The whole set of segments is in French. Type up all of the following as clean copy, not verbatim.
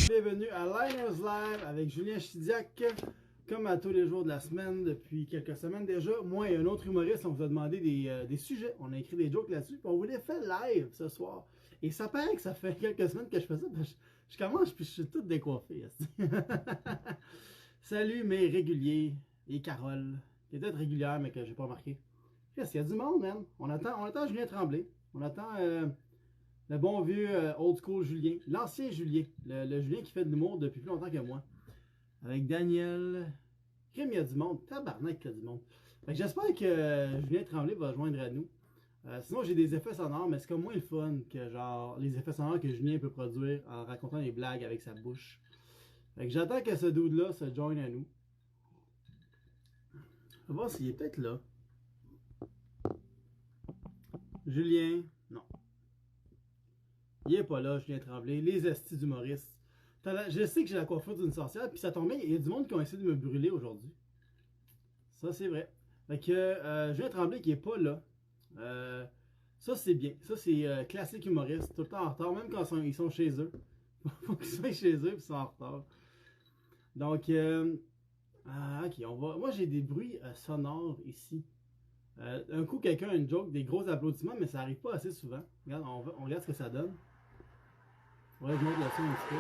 Bienvenue à Liners Live avec Julien Chidiac. Comme à tous les jours de la semaine, depuis quelques semaines déjà, moi et un autre humoriste, on vous a demandé des sujets. On a écrit des jokes là-dessus, puis on vous les fait live ce soir. Et ça paraît que ça fait quelques semaines que je fais ça, je commence, puis je suis tout décoiffé. Salut mes réguliers et Carole, qui est peut-être régulière, mais que j'ai pas remarqué. Il y a du monde, man. On attend Julien Tremblay. On attend le bon vieux old school Julien. L'ancien Julien. Le Julien qui fait de l'humour depuis plus longtemps que moi. Avec Daniel. Crime, il y a du monde. Tabarnak, il y a du monde. J'espère que Julien Tremblay va joindre à nous. Sinon, j'ai des effets sonores, mais c'est comme moins le fun que genre les effets sonores que Julien peut produire en racontant des blagues avec sa bouche. J'attends que ce dude-là se joigne à nous. On va voir s'il est peut-être là. Julien, non. Il est pas là, Julien Tremblay. Les estis d'humoristes. Je sais que j'ai la coiffure d'une sorcière, puis ça tombe bien, il y a du monde qui ont essayé de me brûler aujourd'hui. Ça, c'est vrai. Julien Tremblay qui est pas là. Ça, c'est bien. Ça, c'est classique humoriste. Tout le temps en retard, même quand ils sont chez eux. Faut qu'ils soient chez eux, puis ils sont en retard. Donc, ok, on va. Moi, j'ai des bruits sonores ici. Un coup, quelqu'un a une joke, des gros applaudissements, mais ça arrive pas assez souvent. Regarde, on regarde ce que ça donne. Ouais, je monte là-dessus un petit peu.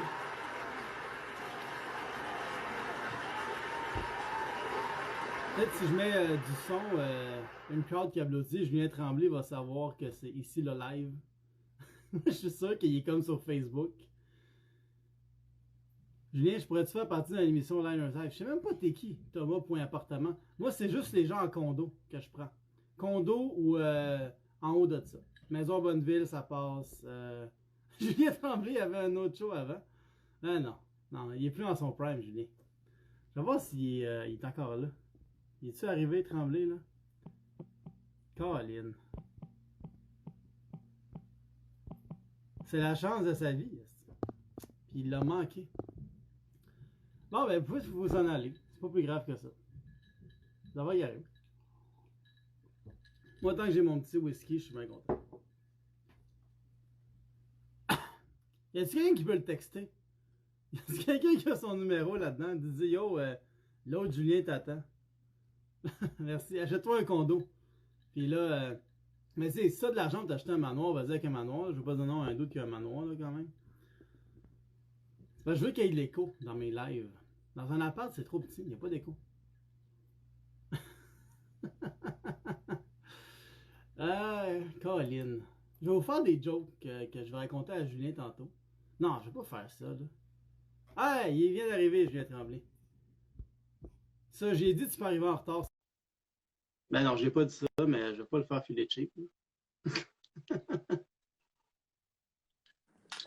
Peut-être si je mets du son, une crowd qui applaudit, Julien Tremblay va savoir que c'est ici le live. Je suis sûr qu'il est comme sur Facebook. Julien, je pourrais te faire partie de l'émission Liners Live. Je sais même pas t'es qui, Thomas.appartement. Moi, c'est juste les gens en condo que je prends. Condo ou en haut de ça. Maison Bonneville, ça passe. Julien Tremblay avait un autre show avant. Non, il est plus dans son prime, Julien. Je vais voir s'il est encore là. Il est-tu arrivé, Tremblay, là? Caroline. C'est la chance de sa vie. Puis il l'a manqué. Bon, ben, vous pouvez vous en aller. C'est pas plus grave que ça. Ça va y arriver. Moi, tant que j'ai mon petit whisky, je suis bien content. Y a-t-il quelqu'un qui peut le texter? Y a-t-il quelqu'un qui a son numéro là-dedans? Dis yo, l'autre Julien t'attend. Merci. Achète-toi un condo. Puis là, mais c'est ça de l'argent pour t'acheter un manoir. Vas-y avec un manoir. Je veux pas donner nom à un doute qu'il y a un manoir là quand même. Je veux qu'il y ait de l'écho dans mes lives. Dans un appart, c'est trop petit. Il n'y a pas d'écho. Colin. Je vais vous faire des jokes que je vais raconter à Julien tantôt. Non, je vais pas faire ça là. Ah, il vient d'arriver, Julien Tremblay. Ça, j'ai dit tu peux arriver en retard. Ben non, j'ai pas dit ça, mais je vais pas le faire filer cheap.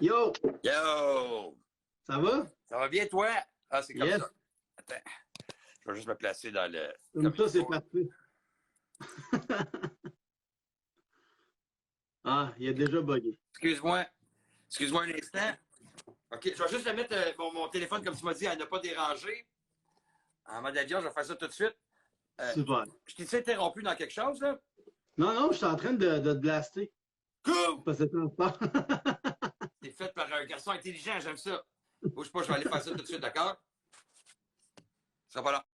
Yo! Yo! Ça va? Ça va bien, toi? Ah, c'est comme yes. ça. Attends. Je vais juste me placer dans le... Comme ça, c'est parfait. Ah, il a déjà bugué. Excuse-moi. Excuse-moi un instant. OK, je vais juste mettre mon téléphone, comme tu m'as dit, à ne pas déranger. En mode avion, je vais faire ça tout de suite. Super. Je t'ai interrompu dans quelque chose, là? Non, je suis en train de te blaster. Cool! Parce que C'est fait par un garçon intelligent, j'aime ça. Bouge pas, je vais aller faire ça tout de suite, d'accord? Ça va là.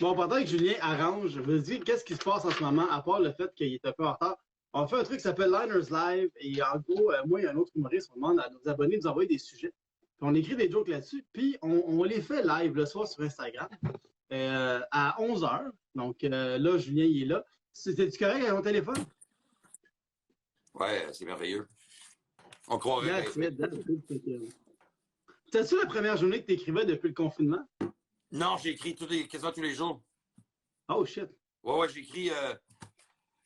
Bon, pendant que Julien arrange, je vous dis qu'est-ce qui se passe en ce moment, à part le fait qu'il est un peu en retard. On fait un truc qui s'appelle Liners Live, et en gros, moi et un autre humoriste, on demande à nos abonnés de nous envoyer des sujets. Puis on écrit des jokes là-dessus, puis on les fait live le soir sur Instagram à 11h. Donc là, Julien, il est là. C'était-tu correct avec mon téléphone? Ouais, c'est merveilleux. On croirait. C'était-tu la première journée que tu écrivais depuis le confinement? Non, j'ai écrit quasiment tous les jours. Oh shit. Ouais, j'écris.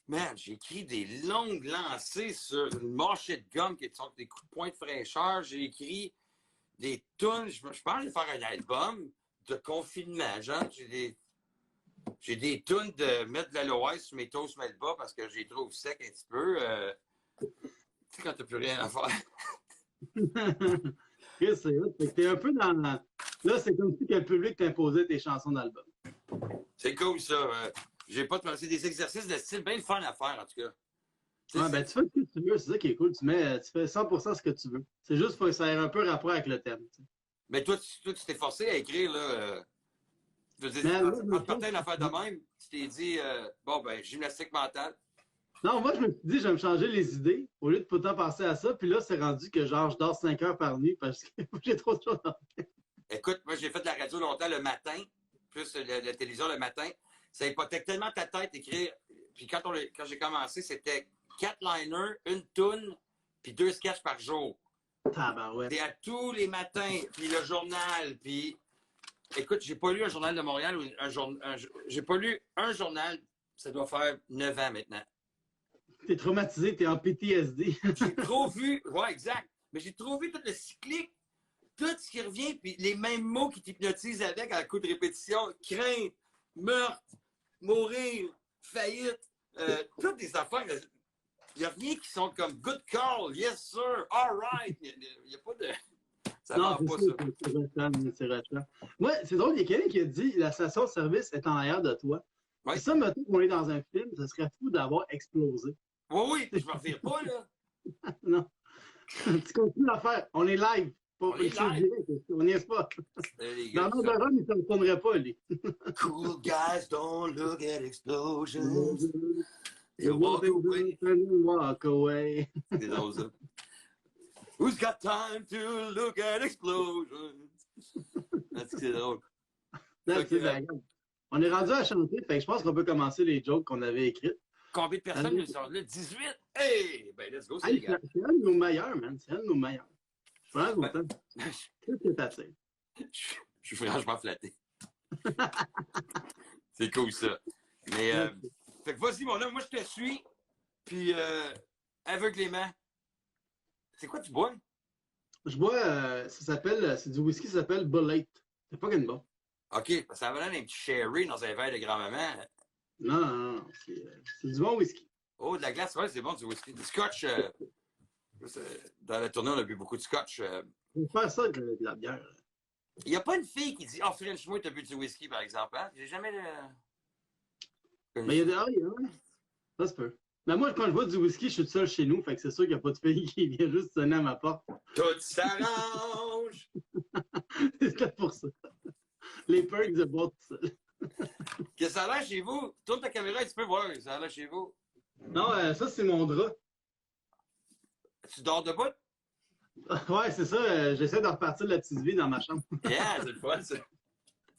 Man, j'ai écrit des longues lancées sur une mâchée de gomme qui sont des coups de poing de fraîcheur. J'ai écrit des tunes. Je pense de faire un album de confinement. Genre, j'ai des tunes de mettre de l'aloe sur mes toasts Melba parce que j'ai trouve sec un petit peu. Tu sais, quand t'as plus rien à faire. T'es un peu dans la... Là, c'est comme si le public t'imposait tes chansons d'album. C'est cool, ça. J'ai pas de... C'est des exercices de style bien le fun à faire, en tout cas. Ouais, ben, tu fais ce que tu veux, c'est ça qui est cool. Tu fais 100% ce que tu veux. C'est juste faut que ça ait un peu rapport avec le thème. Tu sais. Mais toi, tu t'es forcé à écrire, là. Je veux dire, Mais moi, je en me te partant une affaire de suis... même, tu t'es dit, bon, ben, gymnastique mentale. Non, moi, je me suis dit, je vais me changer les idées au lieu de tout le temps penser à ça. Puis là, c'est rendu que genre, je dors 5 heures par nuit parce que j'ai trop de choses à faire. Écoute, moi, j'ai fait de la radio longtemps le matin, plus la télévision le matin. Ça hypothèque tellement ta tête d'écrire. Puis quand j'ai commencé, c'était 4 liners, une toune, puis 2 sketchs par jour. Tabarouette. C'était à tous les matins, puis le journal, puis... Écoute, j'ai pas lu un journal de Montréal, ou j'ai pas lu un journal, ça doit faire 9 ans maintenant. T'es traumatisé, t'es en PTSD. J'ai trop vu, ouais, exact, mais j'ai trop vu tout le cyclique, tout ce qui revient, puis les mêmes mots qui t'hypnotisent avec à coup de répétition, crainte, meurtre, mourir, faillite, toutes des affaires. Il n'y a rien qui sont comme good call, yes sir, all right. Il n'y a pas de. Ça Non, va c'est pas sûr ça. que c'est rushant, c'est rushant. Moi, c'est drôle, il y a quelqu'un qui a dit la station-service est en arrière de toi. Oui, Si ça, mettons qu'on est dans un film, ce serait fou d'avoir explosé. oui, oui, puis je me revire pas, là. Non. Tu continues à faire. On est live. On est C'est live. direct. On n'y est pas. Les Dans gars, notre run, il ne se retournerait pas, lui. cool guys don't look at explosions. They The walk away. walk away. C'est drôle, ça. Who's got time to look at explosions? C'est drôle. Là, tu sais, on est rendu à chanter, fait que je pense qu'on peut commencer les jokes qu'on avait écrites. Combien de personnes nous sont là? 18? Hey! Ben, let's go, c'est Hey, légal. c'est un de nos meilleurs, man. C'est un de nos meilleurs. Je suis vraiment content. Qu'est-ce que t'attires? Je suis franchement flatté. C'est cool, ça. Mais, fait que vas-y, mon homme, moi, je te suis. Puis, aveuglément. C'est quoi tu bois? Je bois, c'est du whisky, ça s'appelle Bullet. C'est pas qu'une bon. OK, ça va donner un petit sherry dans un verre de grand-maman. Non, non, non, c'est du bon whisky. Oh, de la glace, ouais, c'est bon, du whisky. Du scotch. Dans la tournée, on a bu beaucoup de scotch. On peut faire ça avec de la bière. Il n'y a pas une fille qui dit « Oh, French, moi, t'as bu du whisky, par exemple. Hein? » J'ai jamais Mais il y a des. Ah, ça se peut. Mais moi, quand je bois du whisky, je suis tout seul chez nous, fait que c'est sûr qu'il n'y a pas de fille qui vient juste sonner à ma porte. Tout s'arrange! C'est peut-être pour ça. Les perks de boire tout seul. Que ça a l'air chez vous? Tourne ta caméra et tu peux voir, ça a l'air chez vous. Non, ça, c'est mon drap. Tu dors debout? Ouais, c'est ça. J'essaie de repartir de la petite vie dans ma chambre. Yeah, c'est le fun, ça.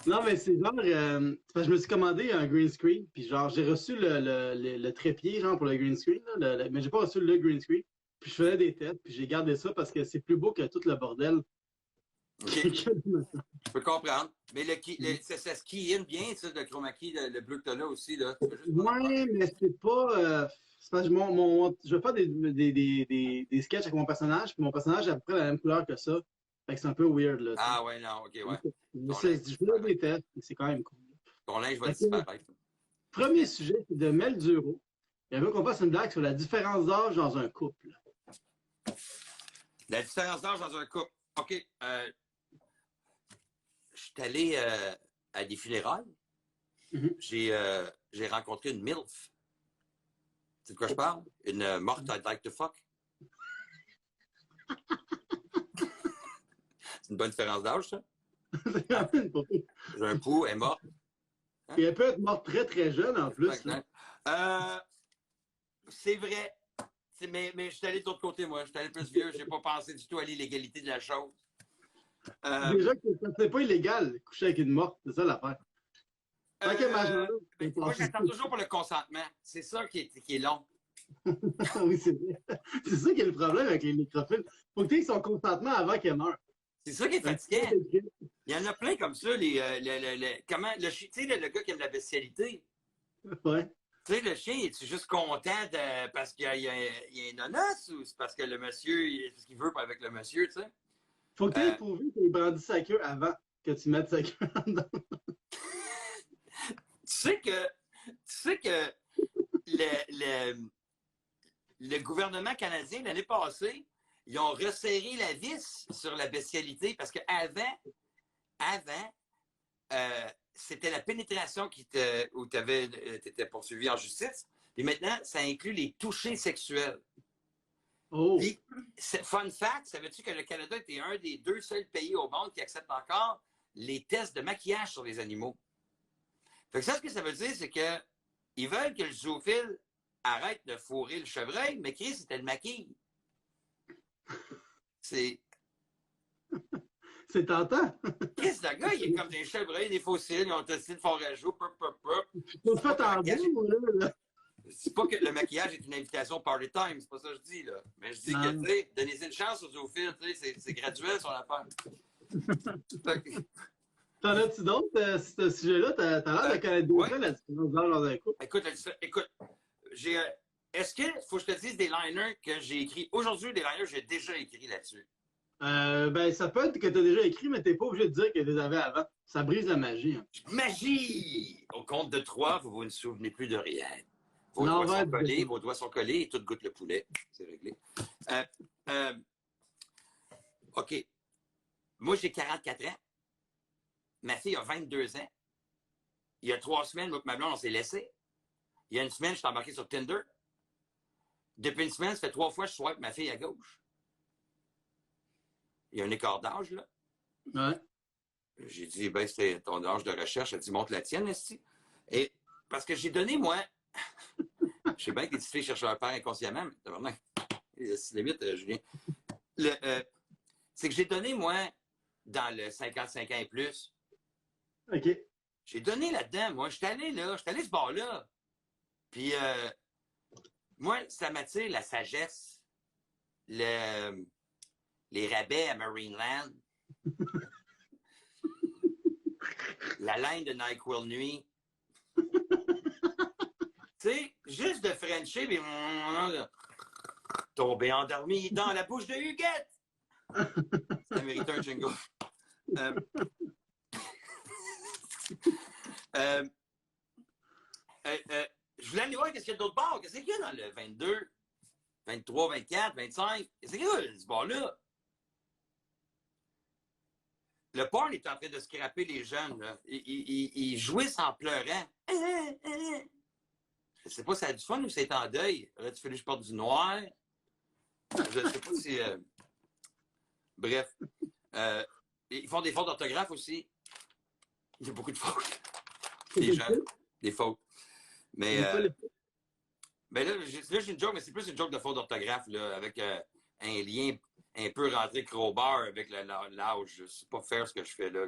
Non, mais c'est genre. Je me suis commandé un green screen, puis genre, j'ai reçu le trépied, genre, pour le green screen, là, mais j'ai pas reçu le green screen. Puis je faisais des tests, puis j'ai gardé ça parce que c'est plus beau que tout le bordel. OK, je peux comprendre. Mais ça ski in bien, ça, le chroma key, le bleu que tu as là aussi. Là. Ouais, mais c'est pas. C'est parce que je vais faire des sketchs avec mon personnage, puis mon personnage a à peu près la même couleur que ça. Fait que c'est un peu weird, là. Ah ouais, non, OK, ouais. Je fais des tests, mais c'est quand même cool. Ton linge va Fait que, disparaître. premier sujet, c'est de Mel Duro. Il veut qu'on fasse une blague sur la différence d'âge dans un couple. La différence d'âge dans un couple. OK. Je suis allé à des funérailles. Mm-hmm. J'ai rencontré une MILF. Tu sais de quoi je parle? Une morte I'd like to fuck. C'est une bonne différence d'âge, ça? C'est quand même pas pire. J'ai un pouls, elle est morte. Hein? Et elle peut être morte très très jeune en plus. C'est vrai. Mais je suis allé de l'autre côté, moi. Je suis allé plus vieux. Je n'ai pas pensé du tout à l'illégalité de la chose. Déjà, c'est pas illégal, coucher avec une morte. C'est ça l'affaire. Moi, j'attends toujours pour le consentement. C'est ça qui est long. Oui, c'est vrai. C'est ça qui est le problème avec les nécrophiles. Faut que tu aies son consentement avant qu'elle meure. C'est ça qui est fatigant. Il y en a plein comme ça. Tu sais, le gars qui aime la bestialité. Ouais. Tu sais, le chien, es-tu juste content parce qu'il y a un nonos ou c'est parce que le monsieur, c'est ce qu'il veut avec le monsieur, tu sais? Faut que tu aies prouvé qu'il brandit sa queue avant que tu mettes sa queue dedans. Tu sais que le gouvernement canadien, l'année passée, ils ont resserré la vis sur la bestialité parce qu'avant, c'était la pénétration où tu étais poursuivi en justice. Et maintenant, ça inclut les touchés sexuels. Oh! Puis, fun fact, savais-tu que le Canada était un des 2 seuls pays au monde qui accepte encore les tests de maquillage sur les animaux? Fait que ça, ce que ça veut dire, c'est que ils veulent que le zoophile arrête de fourrer le chevreuil, mais Chris, c'était le maquille. C'est... C'est tentant! Chris, le gars, il est comme des chevreuils, des fossiles, ils ont testé de fort à jour, Tout fait en bout, là. C'est pas que le maquillage est une invitation party time, c'est pas ça que je dis, là. Mais je dis que, tu sais, donnez-y une chance aux zoophiles, tu sais, c'est graduel son affaire. T'en as-tu d'autres, ce sujet-là? T'as l'air de connaître déjà la différence d'âge dans un couple. Écoute, est-ce qu'il faut que je te dise des liners que j'ai écrits? Aujourd'hui, des liners que j'ai déjà écrits là-dessus. Ben, ça peut être que t'as déjà écrit, mais t'es pas obligé de dire que tu les avais avant. Ça brise la magie. Hein. Magie! Au compte de 3, vous ne souvenez plus de rien. Vos doigts sont collés et tout goûte le poulet. C'est réglé. OK. Moi, j'ai 44 ans. Ma fille a 22 ans. Il y a 3 semaines, moi et ma blonde, on s'est laissés. Il y a une semaine, je suis embarqué sur Tinder. Depuis une semaine, ça fait 3 fois que je swipe ma fille à gauche. Il y a un écart d'âge, là. Ouais. J'ai dit, ben, c'était ton âge de recherche. Elle dit, montre la tienne, est-ce? Et parce que j'ai donné, moi, je sais bien que les petites filles cherchent leur père inconsciemment, mais vraiment, c'est limite, Julien. C'est que j'ai donné, moi, dans le 55 ans et plus. OK. J'ai donné là-dedans, moi. Je suis allé ce bord-là. Puis, moi, ça m'attire la sagesse, les rabais à Marineland, la ligne de NyQuil Nuit. Tu sais, juste de Frencher, puis tomber endormi dans la bouche de Huguette. Ça mérite un jingle. Je voulais aller voir qu'est-ce qu'il y a d'autres bars. Qu'est-ce qu'il y a dans le 22, 23, 24, 25? Qu'est-ce qu'il y a ce bar-là? Le porn est en train de scraper les jeunes. Là. Ils jouissent en pleurant. Je ne sais pas si ça a du fun ou si c'est en deuil. Aurait-il fallu que je porte du noir? Je ne sais pas si... Bref. Ils font des fautes d'orthographe aussi. Il y a beaucoup de fautes. Des jeunes. Des fautes. Mais ben là, j'ai une joke, mais c'est plus une joke de faute d'orthographe, là, avec un lien un peu rentré crowbar avec l'âge. Je ne sais pas faire ce que je fais là.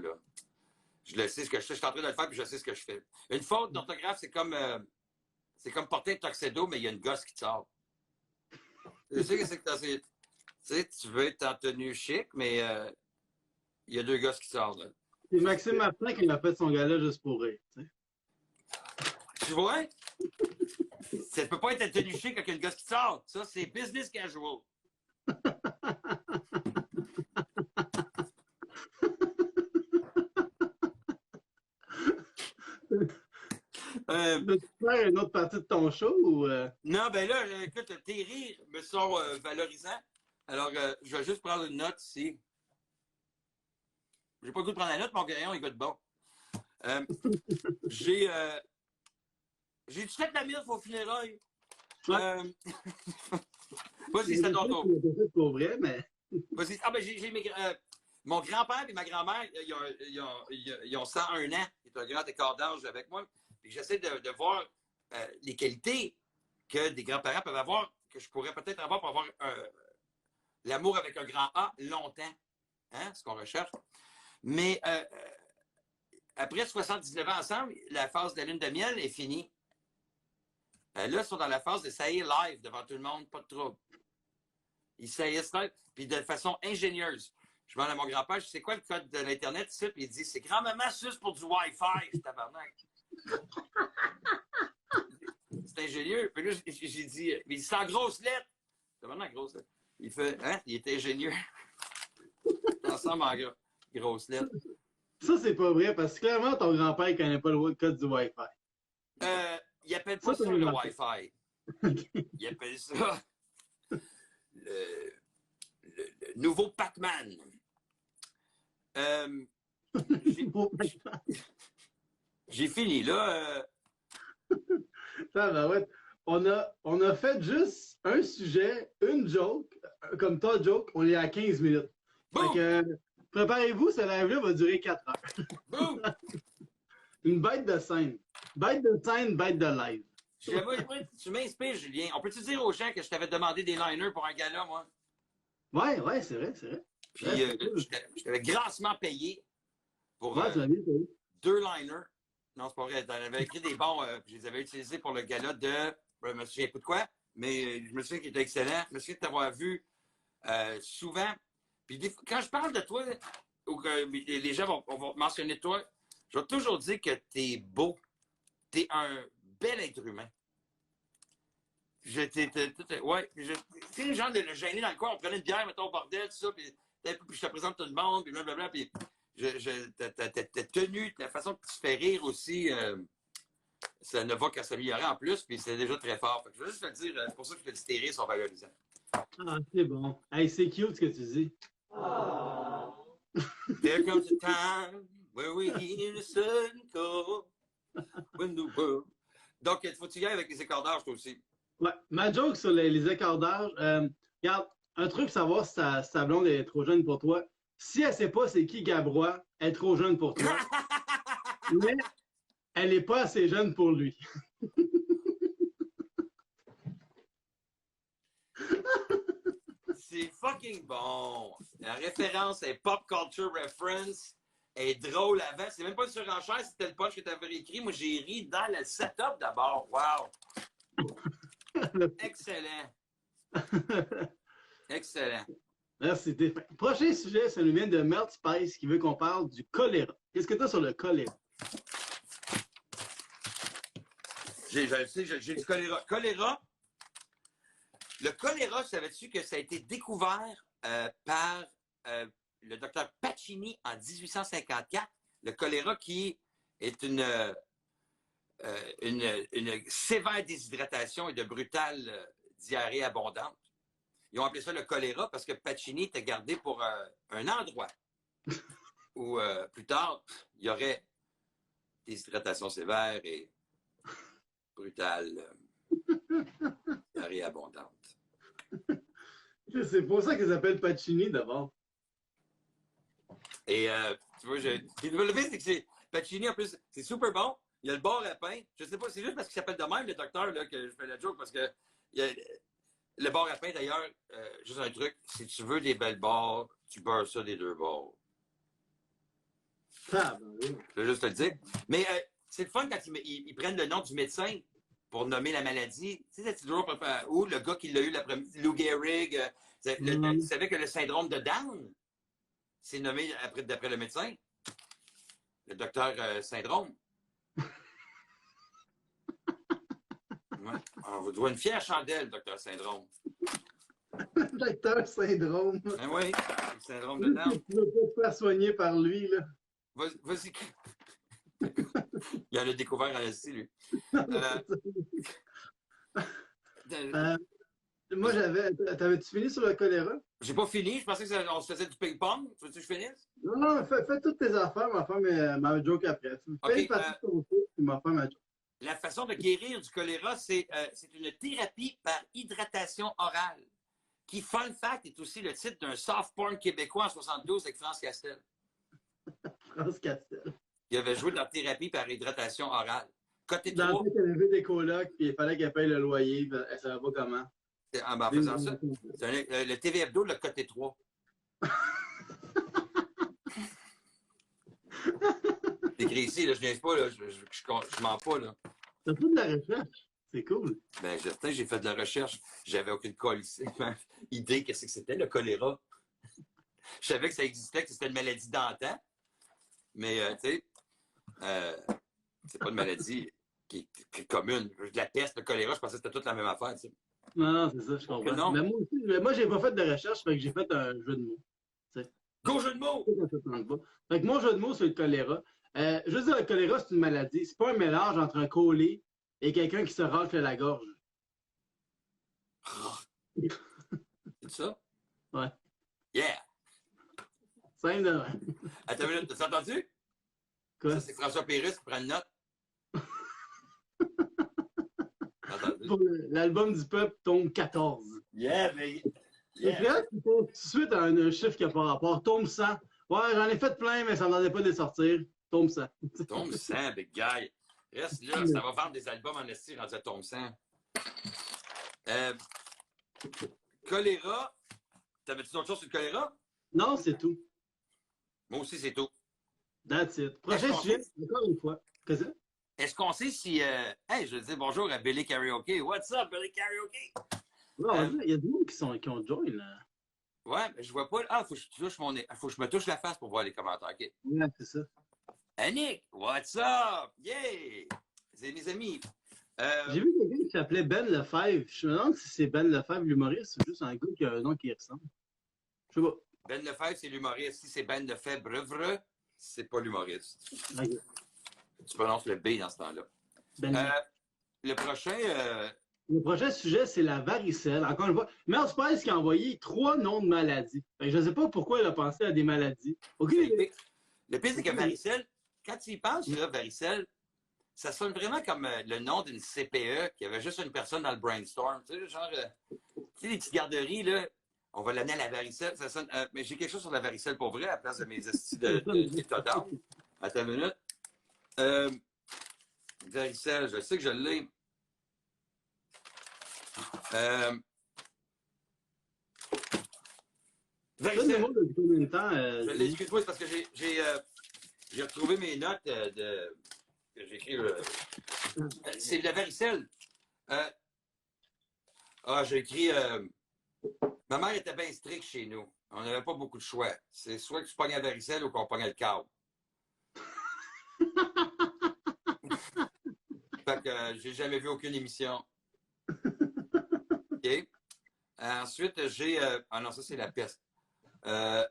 Je le sais ce que je fais. Je suis en train de le faire, puis je sais ce que je fais. Une faute d'orthographe, c'est comme porter un tuxedo, mais il y a une gosse qui te sort. Je sais que c'est que tu veux être en tenue chic, mais il y a 2 gosses qui sortent. Là. C'est Maxime Martin qui m'a fait son gala juste pour rire. T'sais. Tu vois? Ça ne peut pas être un tenue chic avec une gosse qui sort. Ça, c'est business casual. Veux-tu faire une autre partie de ton show ou. Non, ben là, écoute, tes rires me sont valorisants. Alors, je vais juste prendre une note ici. J'ai pas le goût de prendre la note, mon crayon, il goûte bon. J'ai fait la mire pour funérailles. Vas-y, c'est ton tour. Pour vrai, mais. Vas-y. Ah, ben, mon grand-père et ma grand-mère, ils ont 101 ans. C'est un grand écart d'âge avec moi. Puis j'essaie de voir les qualités que des grands-parents peuvent avoir, que je pourrais peut-être avoir pour avoir l'amour avec un grand A longtemps. Hein, ce qu'on recherche. Mais après 79 ans ensemble, la phase de la lune de miel est finie. Là, ils sont dans la phase de saillir live devant tout le monde, pas de trouble. Ils saillissent live, puis de façon ingénieuse. Je demande à mon grand-père, je sais quoi le code de l'Internet, ça, puis il dit, c'est grand-maman sus pour du Wi-Fi, je tabarnak. C'est ingénieux. Puis là, j'ai dit, mais c'est en grosse lettre. C'est vraiment en grosse lettre. Il fait, hein, il est ingénieux. Ensemble en grosse lettre. Ça, c'est pas vrai, parce que clairement, ton grand-père ne connaît pas le code du Wi-Fi. Il appelle pas ça le Wi-Fi. Il appelle ça le nouveau Pac-Man. J'ai fini, là. Ça, ben ouais. on a fait juste un sujet, une joke, comme toi, joke, on est à 15 minutes. Fait Boum! que, préparez-vous, ce live-là va durer 4 heures. Boum! Une bête de scène. Bête de scène, bête de live. Tu m'inspires, Julien. On peut-tu dire aux gens que je t'avais demandé des liners pour un gala, moi? Ouais, c'est vrai, c'est vrai. Puis Ouais, cool. je t'avais grassement payé pour Ouais, tu l'as bien fait. 2 liners. Non, c'est pas vrai. J'avais écrit des bons, je les avais utilisés pour le gala de. Je me souviens pas de quoi, mais je me souviens qu'il était excellent. Je me souviens de t'avoir vu souvent. Puis quand je parle de toi, ou que les gens vont mentionner toi, je vais toujours dire que t'es beau. T'es un bel être humain. Ouais, tu sais, les gens de le gêner dans le coin, on prenait une bière, mettons, au bordel, tout ça, puis je te présente tout le monde, puis blablabla, puis ta tenue, la façon que tu te fais rire aussi, ça ne va qu'à s'améliorer en plus, puis c'est déjà très fort. Fait que je veux juste te dire, c'est pour ça que je te dis tes rires sont valorisants. Ah, c'est bon. Hey, c'est cute ce que tu dis. There comes a time where we hear the sun call when the world. Donc, il faut que tu y ailles avec les écarts d'âge, toi aussi. Ouais, ma joke sur les écarts d'âge, regarde, un truc pour savoir si ta blonde est trop jeune pour toi. Si elle sait pas c'est qui Gabrois, elle est trop jeune pour toi. Mais elle n'est pas assez jeune pour lui. C'est fucking bon. La référence est pop culture reference. Elle est drôle avant. C'est même pas une surenchère, c'était le punch que tu avais écrit. Moi, j'ai ri dans le setup d'abord. Wow. Excellent. Excellent. Merci, t'es fin. Prochain sujet, ça nous vient de Melt Spice qui veut qu'on parle du choléra. Qu'est-ce que tu as sur le choléra? J'ai du choléra. Choléra. Le choléra, savais-tu que ça a été découvert par le docteur Pacini en 1854? Le choléra qui est une sévère déshydratation et de brutale diarrhée abondante. Ils ont appelé ça le choléra parce que Pacini était gardé pour un endroit où plus tard, il y aurait déshydratation sévère et brutale diarrhée abondante. C'est pour ça qu'ils appellent Pacini d'abord. Et tu vois, le pire, c'est que c'est Pacini, en plus, c'est super bon. Il y a le bar à pain. Je sais pas, c'est juste parce qu'il s'appelle de même, le docteur, là, que je fais la joke, parce que le bar à pain, d'ailleurs, juste un truc, si tu veux des belles barres, tu beurres ça des deux bords. Ah, ben oui. Je veux juste te le dire. Mais c'est le fun quand ils prennent le nom du médecin pour nommer la maladie. Tu sais, c'est toujours ou le gars qui l'a eu l'après-midi, Lou Gehrig. Tu savais que le syndrome de Down, c'est nommé d'après le médecin, le docteur Syndrome. Ouais. On vous doit une fière chandelle, docteur Syndrome. Docteur Syndrome. Ben oui, le syndrome de Down. Tu veux pas te faire soigner par lui, là. Vas-y. Il en a découvert en Asie, lui. Moi, t'avais-tu fini sur le choléra? J'ai pas fini, je pensais qu'on se faisait du ping-pong. Tu veux-tu que je finisse? Non, fais toutes tes affaires, ma femme ma joke après. Fais une partie de ton tour, puis ma femme ma joke. La façon de guérir du choléra, c'est une thérapie par hydratation orale, qui, fun fact, est aussi le titre d'un soft porn québécois en 72 avec France Castel. France Castel. Il avait joué dans la thérapie par hydratation orale. Côté Dans 3. le fait qu'elle avait des colocs, puis il fallait qu'elle paye le loyer, puis elle savait pas comment. En faisant ça, c'est le TV Hebdo, le côté 3. C'est écrit ici, là, je viens pas, là, je mens pas. Là. T'as fait de la recherche. C'est cool. Ben, certain, j'ai fait de la recherche. J'avais aucune idée qu'est-ce que c'était, le choléra. Je savais que ça existait, que c'était une maladie d'antan. Mais, tu sais, c'est pas une maladie qui est commune. La peste, le choléra, je pensais que c'était toute la même affaire, tu sais. Non, c'est ça, je comprends. Non. Mais moi aussi, moi, j'ai pas fait de recherche, fait que j'ai fait un jeu de mots. T'sais. Go jeu de mots! Fait que mon jeu de mots, c'est le choléra. Je veux dire, le choléra, c'est une maladie. C'est pas un mélange entre un colé et quelqu'un qui se rafle la gorge. C'est ça? Ouais. Yeah! Simple de même. Attends une minute, t'as entendu? Quoi? Ça, c'est François Pérusse qui prend une note. T'as entendu? pour l'album du peuple, tome 14. Yeah, mais. Et puis là, tu poses tout de suite un chiffre qui n'a pas rapport. Tome 100. Ouais, j'en ai fait plein, mais ça ne me pas de les sortir. Tome 100. Tombe 100, big guy. Reste là, ça va vendre des albums en esti rendu à Tombe 100. Choléra. T'avais-tu d'autres choses sur le choléra? Non, c'est tout. Moi aussi, c'est tout. That's it. Prochain sujet, encore une fois. Qu'est-ce que c'est? Est-ce qu'on sait si. Hey, je dis bonjour à Billy Karaoke. What's up, Billy Karaoke? Il y a des gens qui ont join. Là. Ouais, mais je vois pas. Ah, faut que je touche mon nez. Faut que je me touche la face pour voir les commentaires. OK. Ouais, c'est ça. Annick, what's up? Yeah! C'est mes amis. J'ai vu quelqu'un qui s'appelait Ben Lefebvre. Je me demande si c'est Ben Lefebvre, l'humoriste, ou juste un gars qui a un nom qui ressemble. Je sais pas. Ben Lefebvre, c'est l'humoriste. Si c'est Ben Lefebvre, c'est pas l'humoriste. Okay. Tu prononces le B dans ce temps-là. Le prochain. Le prochain sujet, c'est la varicelle. Encore une fois, Mel Spice qui a envoyé 3 noms de maladies. Je ne sais pas pourquoi il a pensé à des maladies. Okay. Le pire, c'est que varicelle, quand tu y penses, là, varicelle, ça sonne vraiment comme le nom d'une CPE qui avait juste une personne dans le brainstorm. Tu sais, genre, tu sais, les petites garderies, là, on va l'amener à la varicelle. Ça sonne, mais j'ai quelque chose sur la varicelle pour vrai à la place de mes estis de Totard. Attends une minute. Varicelle, je sais que je l'ai. Varicelle. Je l'ai, excuse-moi, c'est parce que j'ai retrouvé mes notes que j'ai écrit. C'est la varicelle. J'ai écrit. Ma mère était bien stricte chez nous. On n'avait pas beaucoup de choix. C'est soit que tu pognes la varicelle ou qu'on pogne le câble. Fait que j'ai jamais vu aucune émission. OK. Ensuite, j'ai. Ah non, ça, c'est la peste. C'est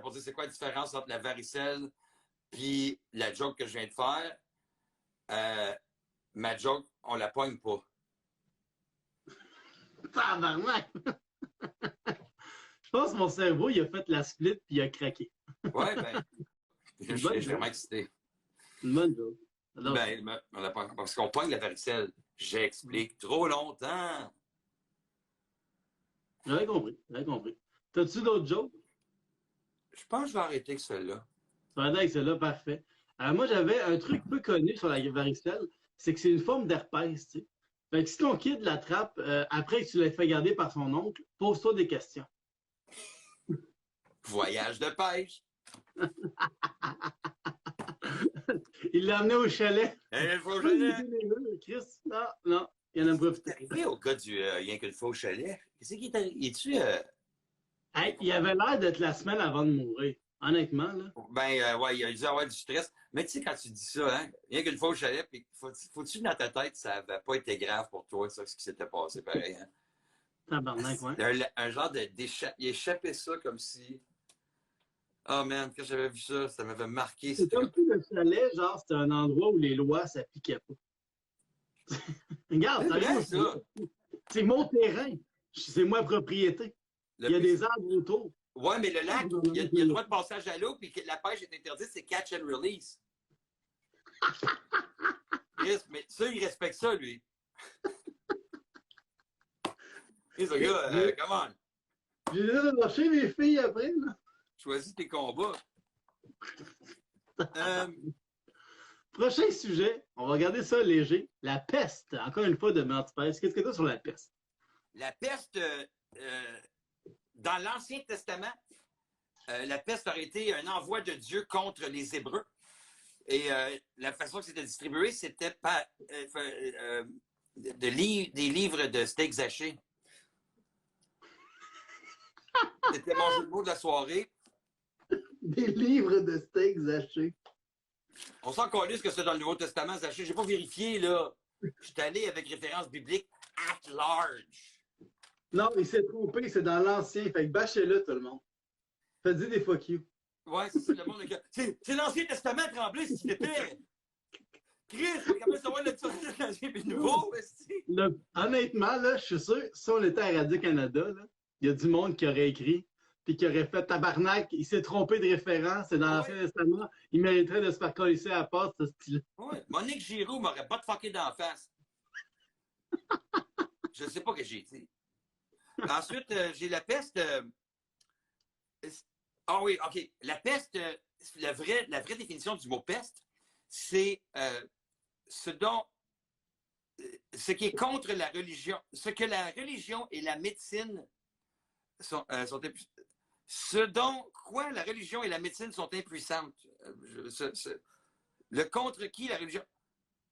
pour dire c'est quoi la différence entre la varicelle puis la joke que je viens de faire. Ma joke, on la pogne pas. Tabarnak! Je pense que mon cerveau, il a fait la split puis il a craqué. Ouais, ben. Je suis vraiment excité. Une bonne joke. Ben, parce qu'on pogne la varicelle. J'explique trop longtemps. J'avais compris. T'as-tu d'autres jokes? Je pense que je vais arrêter avec celle-là. Tu vas arrêter avec celle-là, parfait. Moi, j'avais un truc peu connu sur la varicelle, c'est que c'est une forme d'herpès, tu sais. Fait que si ton kid l'attrape après que tu l'as fait garder par son oncle, pose-toi des questions. Voyage de pêche. Il l'a amené au chalet. Il faut au chalet. Chris, non, il en a profité. C'est arrivé au gars du rien qu'une fois au chalet. Qu'est-ce qui est arrivé? Es-tu. Hey, il avait l'air d'être la semaine avant de mourir. Honnêtement, là. Ben, ouais, il a dû avoir du stress. Mais tu sais, quand tu dis ça, hein, rien qu'une fois au chalet, puis faut-tu dans ta tête, ça n'avait pas été grave pour toi, ça, ce qui s'était passé, pareil, hein? Tabarnak, ouais. Un genre il échappait ça comme si. Oh man, quand j'avais vu ça, ça m'avait marqué. C'est comme si le chalet, genre, c'était un endroit où les lois s'appliquaient pas. Regarde, ça. C'est mon terrain. C'est moi propriété. Il y a des arbres autour. Ouais, mais le lac, il y a le droit de passage à l'eau, puis que la pêche est interdite, c'est catch and release. Yes, mais ça, il respecte ça, lui. He's a gars, come on. J'ai déjà marché mes filles après, là. Choisis tes combats. Prochain sujet, on va regarder ça léger. La peste, encore une fois de Martipès. Qu'est-ce que tu as sur la peste? La peste, dans l'Ancien Testament, la peste aurait été un envoi de Dieu contre les Hébreux. Et la façon que c'était distribué, c'était par des livres de steaks hachés. C'était mon jeu de mots de la soirée. Des livres de steaks hachés. On s'en calisse que c'est dans le Nouveau Testament, haché. J'ai pas vérifié, là. Je suis allé avec référence biblique at large. Non, il s'est trompé, c'est dans l'Ancien. Fait que bâchez-le, tout le monde. Faites-y des fuck you. Ouais, c'est ça, le monde. C'est l'Ancien Testament, Tremblay, si c'était. Chris, comment ça va le l'Ancien et le Nouveau? Honnêtement, là, je suis sûr, si on était à Radio-Canada, il y a du monde qui aurait écrit puis qui aurait fait tabarnak, il s'est trompé de référence, c'est dans l'Ancien Testament, il mériterait de se faire coller à la passe, ce style. Ouais, Monique Giroux m'aurait pas de fucké d'en face. Je ne sais pas ce que j'ai dit. Ensuite, j'ai la peste. Ah oui, OK. La peste, la vraie définition du mot peste, c'est ce qui est contre la religion, ce que la religion et la médecine sont ce dont quoi la religion et la médecine sont impuissantes. Le contre qui la religion,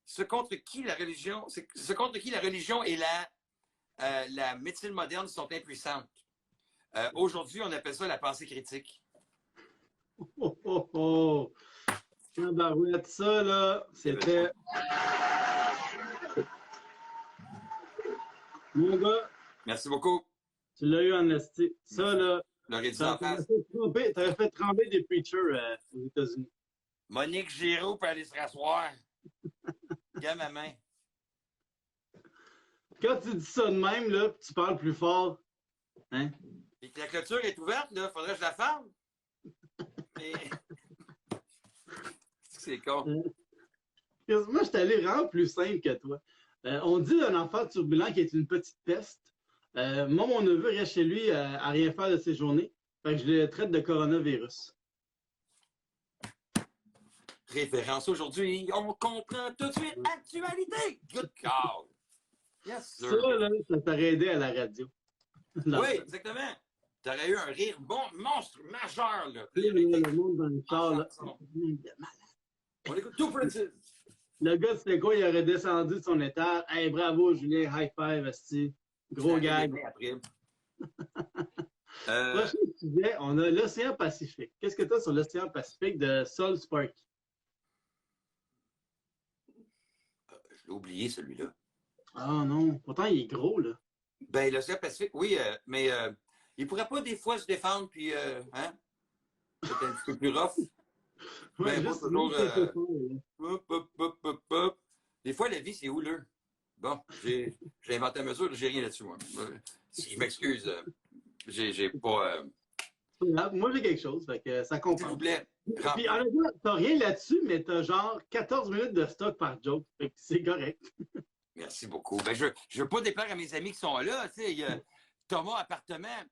ce contre qui la religion, ce contre qui la religion et la médecine moderne sont impuissantes. Aujourd'hui, on appelle ça la pensée critique. Oh, oh, oh. Barouette, ça, là, c'était... Mon gars. Merci beaucoup. Tu l'as eu en esti. Ça, là, t'aurais fait trembler des preachers aux États-Unis. Monique Giroux peut aller se rasseoir. Regarde ma main. Quand tu dis ça de même, là, tu parles plus fort. Hein? Et que la clôture est ouverte, là, faudrait que je la ferme. Mais... C'est con. Moi, je suis allé vraiment plus simple que toi. On dit d'un enfant turbulent qui est une petite peste. Moi, mon neveu reste chez lui à rien faire de ses journées. Fait que je le traite de coronavirus. Référence aujourd'hui, on comprend tout de suite actualité. Good call. Yes, sir. Ça, là, ça t'aurait aidé à la radio. Oui, exactement. T'aurais eu un rire monstre, majeur, là. Le monde dans le char, là. On écoute tout Princess. Le gars, c'était quoi? Il aurait descendu de son étage. Hey, bravo, Julien, high five, esti. Gros gag. Prochain sujet, on a l'océan Pacifique. Qu'est-ce que tu as sur l'océan Pacifique de Sol Sparky? Je l'ai oublié, celui-là. Ah non, pourtant il est gros, là. Ben, l'océan Pacifique, oui, mais il pourrait pas des fois se défendre, puis, hein? C'est un petit peu plus rough. Ouais, ben, juste toujours, des fois, la vie, c'est houleux. Bon, j'ai inventé à mesure, j'ai rien là-dessus, moi. Je m'excuse. J'ai pas. Moi, j'ai quelque chose, fait que ça S'il comprend. vous plaît. Puis honnêtement, t'as rien là-dessus, mais t'as genre 14 minutes de stock par joke. Fait que c'est correct. Merci beaucoup. Ben, je veux pas déplaire à mes amis qui sont là. Tu sais, il y a Thomas Appartement.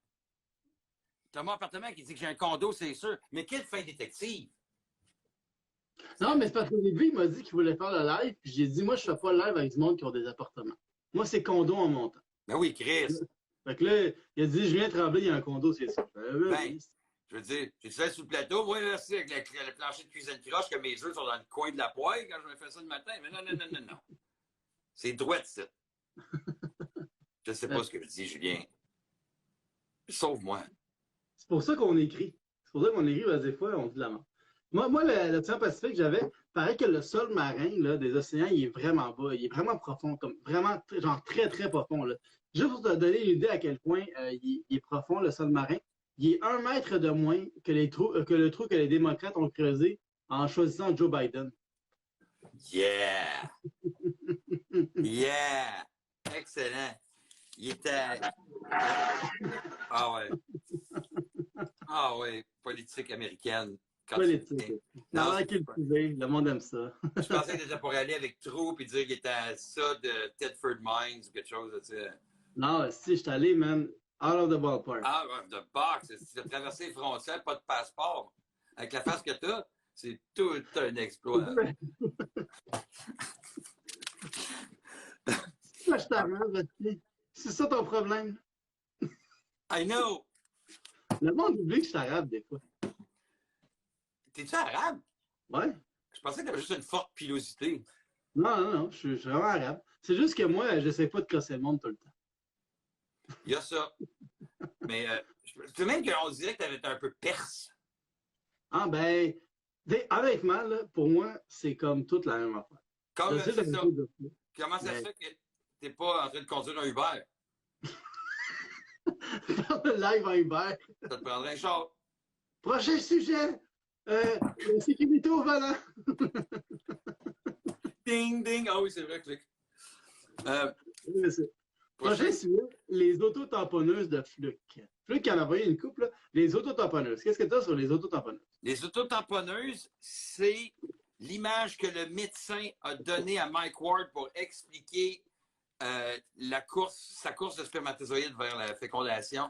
Thomas Appartement qui dit que j'ai un condo, c'est sûr. Mais quelle fin détective? Non, mais c'est parce qu'au début, il m'a dit qu'il voulait faire le live, puis j'ai dit, moi, je fais pas le live avec du monde qui ont des appartements. Moi, c'est condo en montant. Ben oui, Chris. Fait que là, il a dit, Julien Tremblay, il y a un condo, c'est ça. Ben, je veux dire, j'ai fait sur le plateau, moi, là, c'est avec le plancher de cuisine croche que mes œufs sont dans le coin de la poêle quand je me fais ça le matin. Mais non, non, non, non, non. C'est droit, ça. Je sais pas ce que je dis, Julien. Sauve-moi. C'est pour ça qu'on écrit. C'est pour ça qu'on écrit, parce que des fois, on dit de la mort. Moi l'océan Pacifique, j'avais, paraît que le sol marin là, des océans, il est vraiment bas, il est vraiment profond, comme vraiment, genre très, très profond. Là. Juste pour te donner une idée à quel point il est profond, le sol marin, il est 1 mètre de moins que le trou que les démocrates ont creusé en choisissant Joe Biden. Yeah! Yeah! Excellent! Il était... Ah ouais. Ah ouais, politique américaine. Politique. Non, cultivé, le monde aime ça. Je pensais que c'était pour aller avec Trou et dire qu'il était à ça de Tedford Mines ou quelque chose. Tu sais. Non, si, je suis allé, man, out of the ballpark. Out of the box. Si tu as traversé les frontières, pas de passeport. Avec la face que tu as, c'est tout un exploit. Je t'arrange, c'est ça ton problème. I know! Le monde oublie que je suis arabe des fois. T'es-tu arabe? Ouais. Je pensais que t'avais juste une forte pilosité. Non, je suis vraiment arabe. C'est juste que moi, j'essaie pas de crosser le monde tout le temps. Il y a ça. Mais c'est même qu'on dirait que t'avais un peu perse. Ah ben, honnêtement, là, pour moi, c'est comme toute la même affaire. Comme c'est ça. Comment ça se fait que t'es pas en train de conduire un Uber? Faire le live en Uber. Ça te prendrait un char. Prochain sujet! La sécurité au volant. Ding, ding! Ah oui, c'est vrai, clic. Prochain sujet, les autotamponneuses de Fluke. Fluke en a envoyé une couple, là. Les autotamponneuses. Qu'est-ce que tu as sur les autotamponneuses? Les autotamponneuses, c'est l'image que le médecin a donnée à Mike Ward pour expliquer sa course de spermatozoïdes vers la fécondation,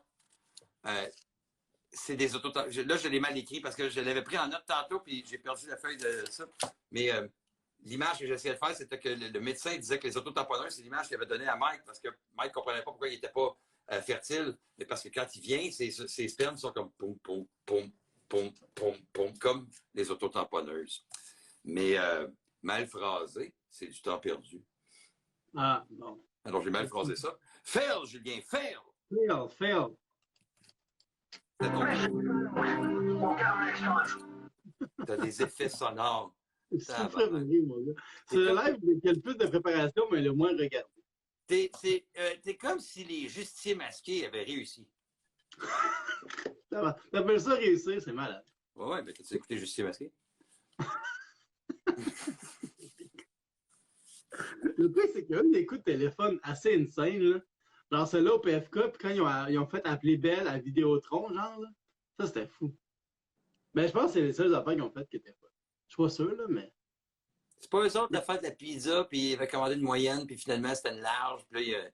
c'est des autotamponneuses. Là, je l'ai mal écrit parce que je l'avais pris en note tantôt puis j'ai perdu la feuille de ça. Mais l'image que j'essayais de faire, c'était que le médecin disait que les autotamponneuses, c'est l'image qu'il avait donnée à Mike parce que Mike ne comprenait pas pourquoi il n'était pas fertile. Mais parce que quand il vient, ses spermes sont comme poum, poum, poum, poum, poum, poum, comme les autotamponneuses. Mais mal phrasé, c'est du temps perdu. Ah, bon. Alors, j'ai mal phrasé ça. Fail, Julien, fail! Fail. C'est ton... T'as des effets sonores. C'est le live qui a le plus de préparation, mais le moins regardé. T'es comme si les justiciers masqués avaient réussi. T'appelles ça réussir, c'est malade. Ouais, mais t'as écouté Justiciers masqués? Le truc, c'est qu'il y a une des coups de téléphone assez insane, là. Genre celle-là au PFK, puis quand ils ont fait appeler Belle à Vidéotron, genre, là, ça c'était fou. Ben, je pense que c'est les seules affaires qu'ils ont faites qui étaient pas. Je suis pas sûr, là, mais. C'est pas eux autres qui ont fait la pizza, puis ils avaient commandé une moyenne, puis finalement c'était une large, puis là,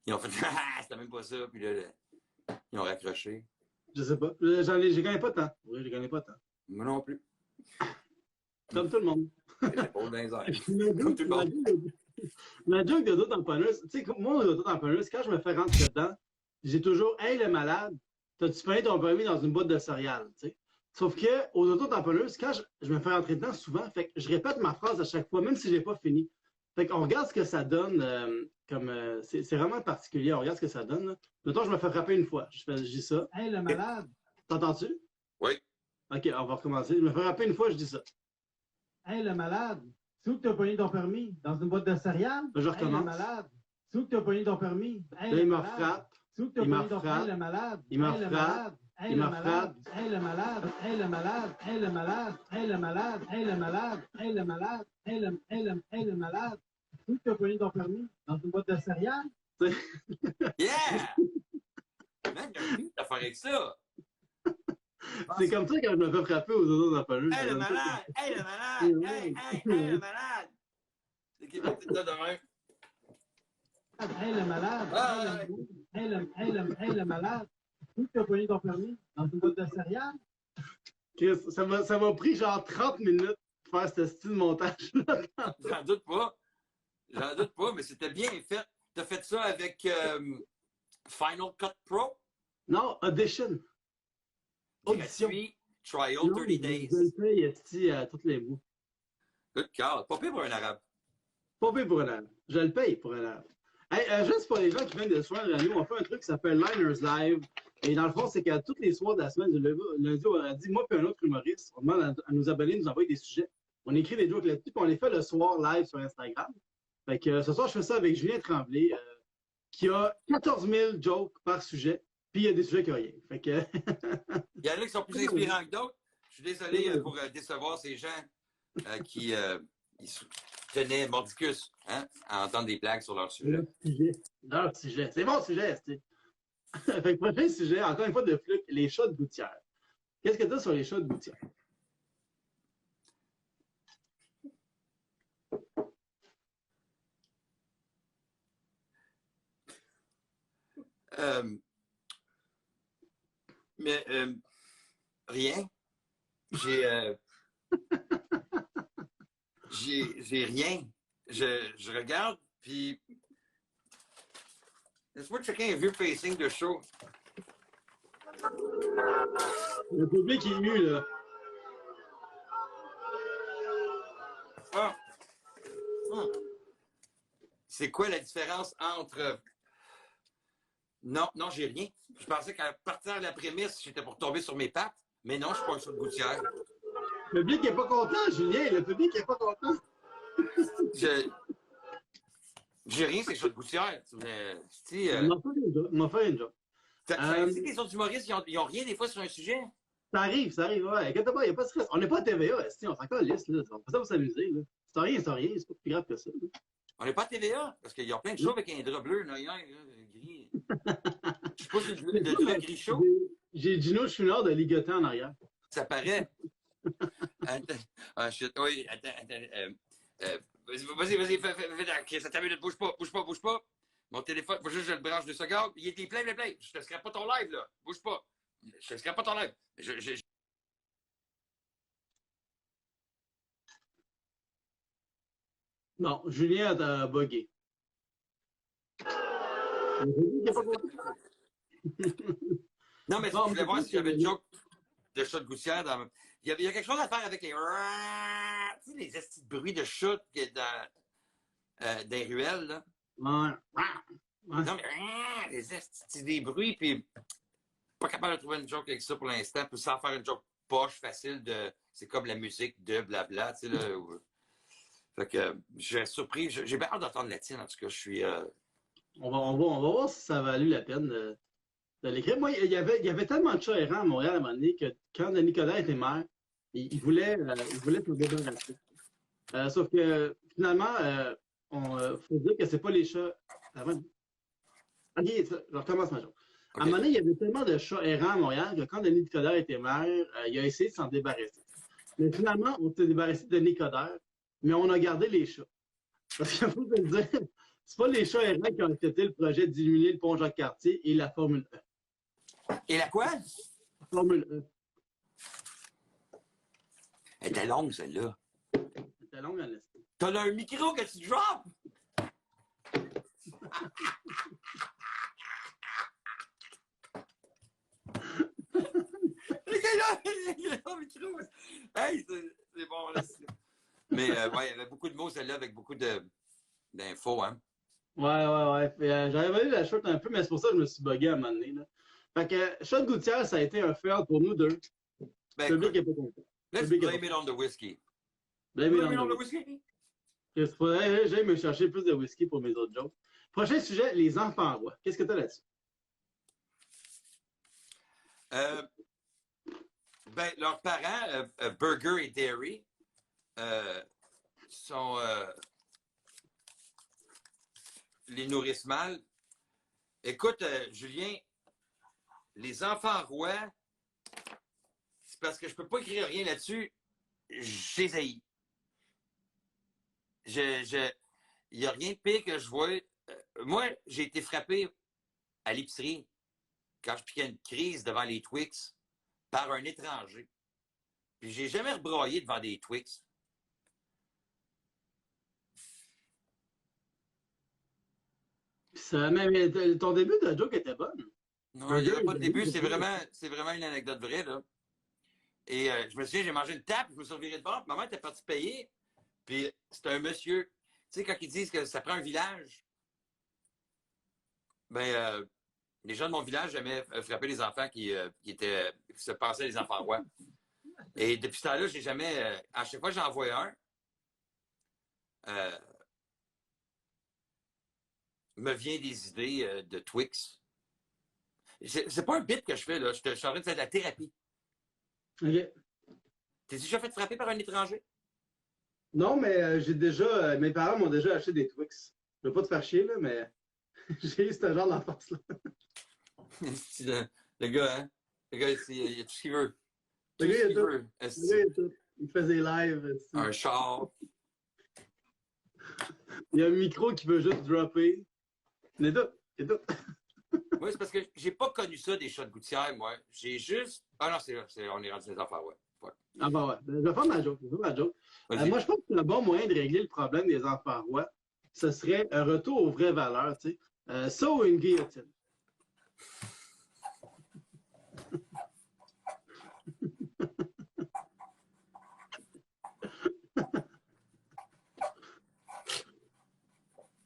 ils ont fait ah, c'était même pas ça, puis là, ils ont raccroché. Je sais pas. Je connais pas tant. Oui, je connais pas tant. Moi non plus. Comme tout le monde. Comme tout le monde. La joke de d'auto-tamponneuse, tu sais, moi, aux auto-tamponneuses, quand je me fais rentrer dedans, j'ai toujours, hey, le malade, t'as-tu payé ton permis dans une boîte de céréales, tu sais? Sauf que, aux auto-tamponneuses, quand je me fais rentrer dedans souvent, fait que je répète ma phrase à chaque fois, même si je l'ai pas fini. Fait qu'on regarde ce que ça donne, c'est vraiment particulier, on regarde ce que ça donne, là. Mettons, je me fais frapper une fois, je dis ça. Hey, le malade! T'entends-tu? Oui. OK, on va recommencer. Je me fais frapper une fois, je dis ça. Hey, le malade! C'est où que tu as pogné ton permis? Dans une boîte de céréales? Je recommence. Hey, le malade! C'est où que tu as pogné ton permis? Hey, là, il me frappe. C'est où que tu as pogné ton permis? Le malade! Il me frappe. Hey, le malade! Hey, le malade! Hey, le malade! Hey, le malade! Hey, le malade! Hey, le malade! Hey, le malade! Hey, le malade! C'est où que tu as pogné ton permis? Dans une boîte de céréales? Yeah! Man, il y a plus à faire avec ça! C'est comme ça quand je me fais frapper aux auto-tamponneuses. Hey, le malade! Hey, le malade! Hey, le malade! C'est qui fait ça demain? Hey, le malade! Hey, le malade! Où tu as pogné ton permis? Dans une boîte de céréales? Chris, ça m'a pris genre 30 minutes pour faire ce style de montage-là. J'en doute pas. J'en doute pas, mais c'était bien fait. T'as fait ça avec Final Cut Pro? Non, Audition. Audition. Trial, 30 days. Je le paye ici à tous les bouts. Good call. Pas pire pour un arabe. Pas pire pour un arabe. Je le paye pour un arabe. Hey, juste pour les gens qui viennent de se joindre à nous, on fait un truc qui s'appelle Liners Live. Et dans le fond, c'est qu'à tous les soirs de la semaine, du lundi au mardi, moi et un autre humoriste, on demande à nos abonnés de nous envoyer des sujets. On écrit des jokes là-dessus, puis on les fait le soir live sur Instagram. Fait que ce soir, je fais ça avec Julien Tremblay, qui a 14 000 jokes par sujet, puis il y a des sujets qui n'ont rien. Fait que... Il y en a qui sont plus inspirants que d'autres. Je suis désolé pour décevoir ces gens qui tenaient mordicus à entendre des blagues sur leur sujet. Leur sujet. C'est mon sujet, c'est. Fait que prochain sujet, encore une fois de Fluke, les chats de gouttière. Qu'est-ce que tu as sur les chats de gouttière? Mais rien. J'ai rien. Je regarde, puis laisse-moi checker un vieux pacing de show. Le public est ému, là. Ah. C'est quoi la différence entre... Non, j'ai rien. Je pensais qu'à partir de la prémisse, j'étais pour tomber sur mes pattes, mais non, je suis pas un chat de gouttière. Le public n'est pas content, Julien. Le public n'est pas content. J'ai rien, c'est chat de gouttière. On m'a fait une joke. Tu sais que les autres humoristes, ils n'ont rien des fois sur un sujet? Ça arrive, ouais. Inquiète pas, il n'y a pas de stress. On n'est pas à TVA, on s'en calisse, là. On fait ça pour s'amuser, là. C'est rien, c'est pas plus grave que ça. Là. On n'est pas à TVA, parce qu'il y a plein de shows avec un drap bleu, là, gris. Je sais pas si c'est le drap gris chaud. J'ai Gino Chouinard de ligoter en arrière. Ça paraît. Oui, attends. Vas-y, fais ça t'a minute, bouge pas. Mon téléphone, faut juste que je le branche 2 secondes. Il était plein, plein, plein. Je te scrape pas ton live, là. Bouge pas. Je te scrape pas ton live. Non, Julien a bugué. Non, mais je Bon, voulais voir si j'avais une moi, joke de chat de gouttière dans. Il y a quelque chose à faire avec les. Tu sais, les estis de bruit de chat dans les ruelles, là. ouais. Non, mais les estis des bruits, puis pas capable de trouver une joke avec ça pour l'instant, puis sans faire une joke poche facile de. C'est comme la musique de blabla, tu sais, là. Fait que j'ai surpris. J'ai bien hâte d'entendre la tienne, en tout cas. Je suis. On va voir si ça a valu la peine de l'écrire. Moi, il y avait tellement de chats errants à Montréal à un moment donné que quand Denis Coderre était maire, il voulait s'en débarrasser. Sauf que finalement, faut dire que c'est pas les chats. Avant... Ok, je recommence ma joke. À un moment donné, il y avait tellement de chats errants à Montréal que quand Denis Coderre était maire, il a essayé de s'en débarrasser. Mais finalement, on s'est débarrassé de Denis Coderre, mais on a gardé les chats. Parce qu'il faut se le dire, c'est pas les chats errants qui ont accepté le projet d'éliminer le pont Jacques-Cartier et la Formule 1. Et la quoi? Formule 1. Elle était longue, celle-là. C'était long à laisser. T'as un micro que tu drops! Le micro! Hey, c'est bon, là. Mais ouais, il y avait beaucoup de mots, celle-là, avec beaucoup d'infos, hein. Ouais. J'avais valu la short un peu, mais c'est pour ça que je me suis bugué à un moment donné. Là. Fait que shot gouttière, ça a été un fail pour nous deux. Ben, Le public écoute, n'est pas content. let's blame it on the whiskey. Blame it on the whiskey? Il faudrait j'aille me chercher plus de whisky pour mes autres jokes. Prochain sujet, les enfants rois. Qu'est-ce que tu as là-dessus? Ben, leurs parents, Burger et Dairy, sont les nourrissent mal. Écoute, Julien, les enfants rois, c'est parce que je peux pas écrire rien là-dessus. J'ai haï. Il n'y a rien de pire que je vois. Moi, j'ai été frappé à l'épicerie quand je piquais une crise devant les Twix par un étranger. Puis j'ai jamais rebroyé devant des Twix. Ton début de joke était bonne. Non, il n'y avait pas de début. C'est vraiment une anecdote vraie, là. Et je me souviens, j'ai mangé une tape, je me suis reviré de bord, puis maman était partie payer. Puis c'était un monsieur. Tu sais, quand ils disent que ça prend un village, ben, les gens de mon village aimaient frapper les enfants qui se pensaient les enfants rois. Et depuis ce temps-là, j'ai jamais. À chaque fois que j'en vois un, me vient des idées de Twix. C'est pas un bit que je fais, là. Je suis en train de faire de la thérapie. OK. T'es déjà fait frapper par un étranger? Non, mais j'ai déjà. Mes parents m'ont déjà acheté des Twix. Je veux pas te faire chier, là, mais j'ai eu ce genre d'enfance-là. Le gars, hein? Le gars, il a tout ce qu'il veut. Le gars, il a tout. Il faisait live. Un char. Il y a un micro qui veut juste dropper. Il est tout. Oui, c'est parce que j'ai pas connu ça des chats de gouttière, moi. J'ai juste. Ah non, on est rendu des affaires, ouais. Ah bah ouais. Je vais faire ma joke. Moi, je pense que le bon moyen de régler le problème des enfants rois, ce serait un retour aux vraies valeurs, tu sais. Ça ou une guillotine.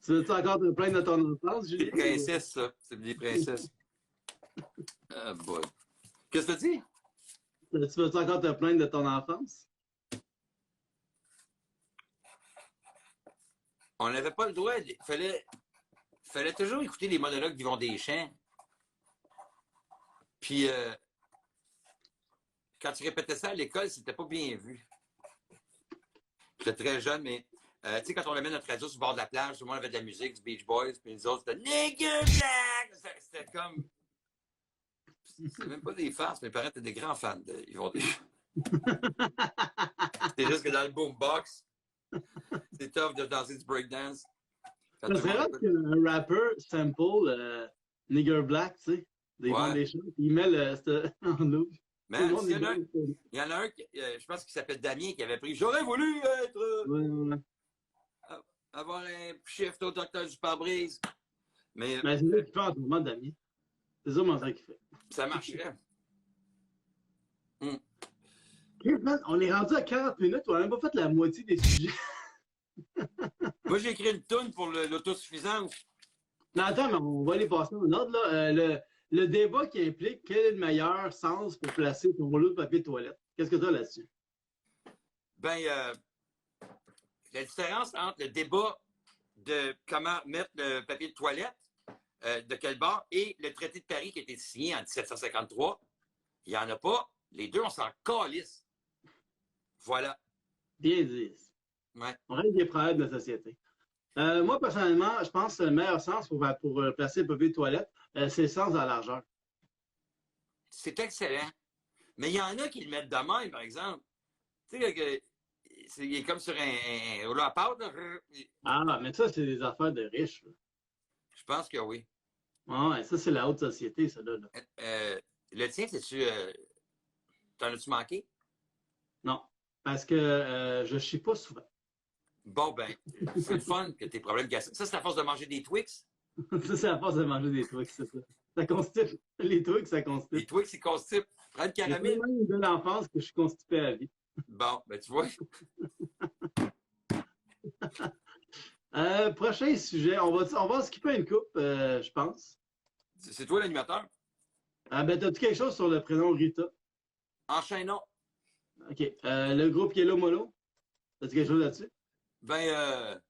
Tu veux-tu encore te plaindre de ton enfance, Julien? C'est des princesses, ça. C'est des princesses. Ah, boy. Qu'est-ce que tu dis? Tu veux-tu encore te plaindre de ton enfance? On n'avait pas le droit. Fallait toujours écouter les monologues d'Yvon Deschamps. Puis, quand tu répétais ça à l'école, c'était pas bien vu. J'étais très jeune, mais tu sais, quand on avait notre radio sur le bord de la plage, tout le monde avait de la musique, du Beach Boys, puis les autres, c'était Nigga Jack! C'était comme. C'était même pas des farces, mes parents étaient des grands fans de Yvon Deschamps. C'était juste que dans le boombox, c'est tough de danser du breakdance. Quand Ça tout le serait monde rare écoute. qu'un rapper sample Nigger Black, tu sais, des ventes Ouais. des choses, il met en loop. Tout le Man, monde s'il est y en a, bien. il y en a un, je pense qu'il s'appelle Damien, qui avait pris J'aurais voulu être. Ouais, ouais. Avoir un shift au docteur du pare-brise. Mais Mais c'est ça qu'il fait en ce moment, Damien. C'est ça, mon ça qu'il fait. ça marcherait. Chris, man, on est rendu à 40 minutes, on n'a même pas fait la moitié des sujets. Moi, j'ai écrit une toune pour l'autosuffisance. Non, attends, mais on va aller passer en ordre, là. Le débat qui implique quel est le meilleur sens pour placer ton rouleau de papier de toilette. Qu'est-ce que tu as là-dessus? Ben, la différence entre le débat de comment mettre le papier de toilette, de quel bord, et le traité de Paris qui a été signé en 1753, il n'y en a pas. Les deux, on s'en calisse. Voilà. Bien dit. Ouais. On règle des problèmes de la société. Moi, personnellement, je pense que le meilleur sens pour placer le papier de toilette, c'est le sens de la largeur. C'est excellent. Mais il y en a qui le mettent de même, par exemple. Tu sais, il est comme sur un rouleau à pâte. Là. Ah, mais ça, c'est des affaires de riches, là. Je pense que oui. Ouais, ça, c'est la haute société, ça, là. Le tien, c'est-tu. T'en as-tu manqué? Non, parce que je ne chie pas souvent. Bon, ben, c'est le fun que tes problèmes gastriques. Ça, c'est à force de manger des Twix. Ça, c'est à force de manger des Twix, c'est ça. Ça constipe. Les Twix, ça Les constipe. Twix, ils constipent. Prends le J'ai caramel. tellement une belle enfance que je suis constipé à la vie. Bon, ben, tu vois. Prochain sujet, on va skipper une coupe, je pense. C'est toi l'animateur. Ben, t'as-tu quelque chose sur le prénom Rita? Enchaînons. OK. Le groupe Yellow Molo? T'as-tu quelque chose là-dessus? Ben,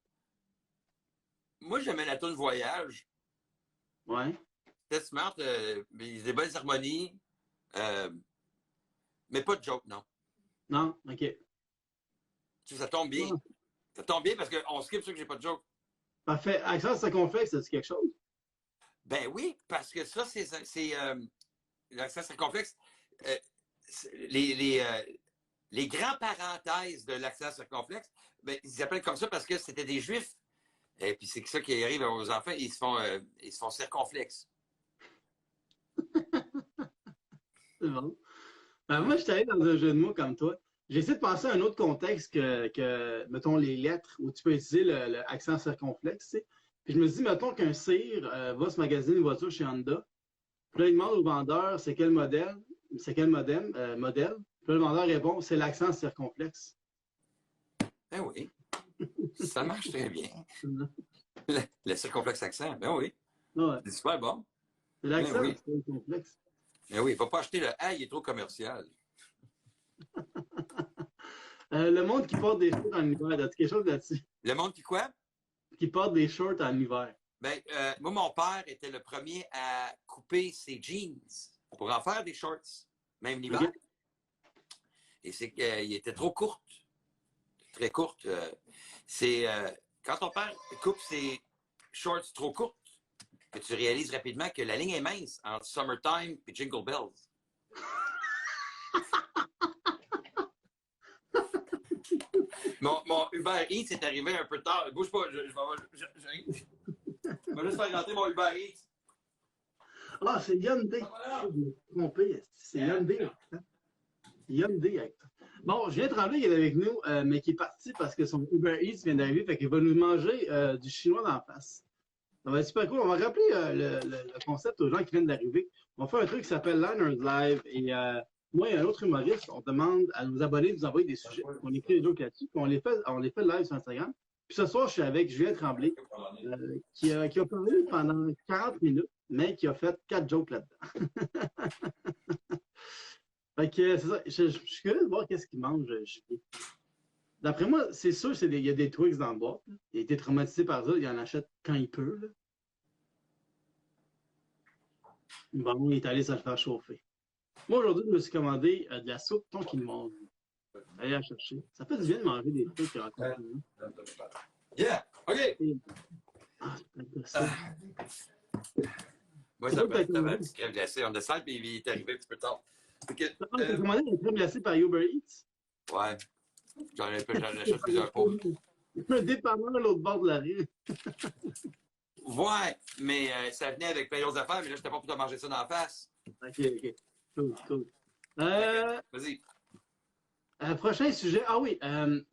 moi, j'aimais la toune Voyage. Ouais. C'était smart. Des bonnes harmonies. Mais pas de joke, non. Non? OK. Tu sais, ça tombe bien. Ah, Ça tombe bien parce qu'on skip ceux que j'ai pas de joke. parfait. Accent circonflexe, t'as-tu quelque chose? Ben oui, parce que ça, c'est l'accent circonflexe. Euh, les grands parenthèses de l'accent circonflexe, ben, ils appellent comme ça parce que c'était des Juifs. Et puis c'est ça qui arrive aux enfants, ils se font circonflexes. C'est bon. Ben, moi, je suis allé dans un jeu de mots comme toi. J'ai essayé de penser à un autre contexte mettons, les lettres où tu peux utiliser le accent circonflexe, tu sais. Puis je me suis dit, mettons qu'un cire va se magasiner une voiture chez Honda. Puis là, il demande au vendeur c'est quel modèle. Modèle. Puis là, le vendeur répond c'est l'accent circonflexe. Ben oui, ça marche très bien. Le circonflexe accent, ben oui, Ouais, c'est super bon. c'est l'accent Ben oui. circonflexe. Ben oui, il ne va pas acheter le A, il est trop commercial. Le monde qui porte des shorts en hiver, as-tu quelque chose là-dessus? Le monde qui quoi? Qui porte des shorts en hiver. Ben, moi, mon père était le premier à couper ses jeans pour en faire des shorts, même l'hiver. OK. Et c'est qu'il était trop courte, très courte. C'est quand ton père coupe ses shorts trop courtes que tu réalises rapidement que la ligne est mince entre Summertime et Jingle Bells. Mon Uber Eats est arrivé un peu tard. Bouge pas, je vais juste faire rentrer mon Uber Eats. Ah, c'est Hyundai. Voilà. Je me suis trompé. C'est Hyundai. Hyundai. Bon, Julien Tremblay qui est avec nous, mais qui est parti parce que son Uber Eats vient d'arriver, fait qu'il va nous manger du chinois d'en face. Ça va être super cool. On va rappeler le concept aux gens qui viennent d'arriver. On fait un truc qui s'appelle Liners Live. Et moi et un autre humoriste, on demande à nos abonnés de nous envoyer des sujets. On écrit des jokes là-dessus. Puis on les fait live sur Instagram. Puis ce soir, je suis avec Julien Tremblay, qui a parlé pendant 40 minutes, mais qui a fait 4 jokes là-dedans. Fait que c'est ça. Je suis curieux de voir qu'est-ce qu'il mange, Julien. D'après moi, c'est sûr qu'il y a des Twix dans le boîte. Il a été traumatisé par ça, il en achète quand il peut. Là. Bon, il est allé se le faire chauffer. Moi, aujourd'hui, je me suis commandé de la soupe thon qui monde. Allez la chercher. Ça fait du bien de manger des trucs qui racontent. Yeah, OK. Ah, c'est peut-être ça. Moi, ça va être un petit crème glacée. On a ça, puis il est arrivé un petit peu tard. Tu as commandé une crème glacée par Uber Eats? Ouais. J'en achète plusieurs pots. Un dépanneur à l'autre bord de la rue. Ouais, mais ça venait avec plein d'autres affaires, mais là, j'étais pas pour te manger ça dans la face. Ok, ok. Cool, cool. Fait que, vas-y. Prochain sujet. Ah oui,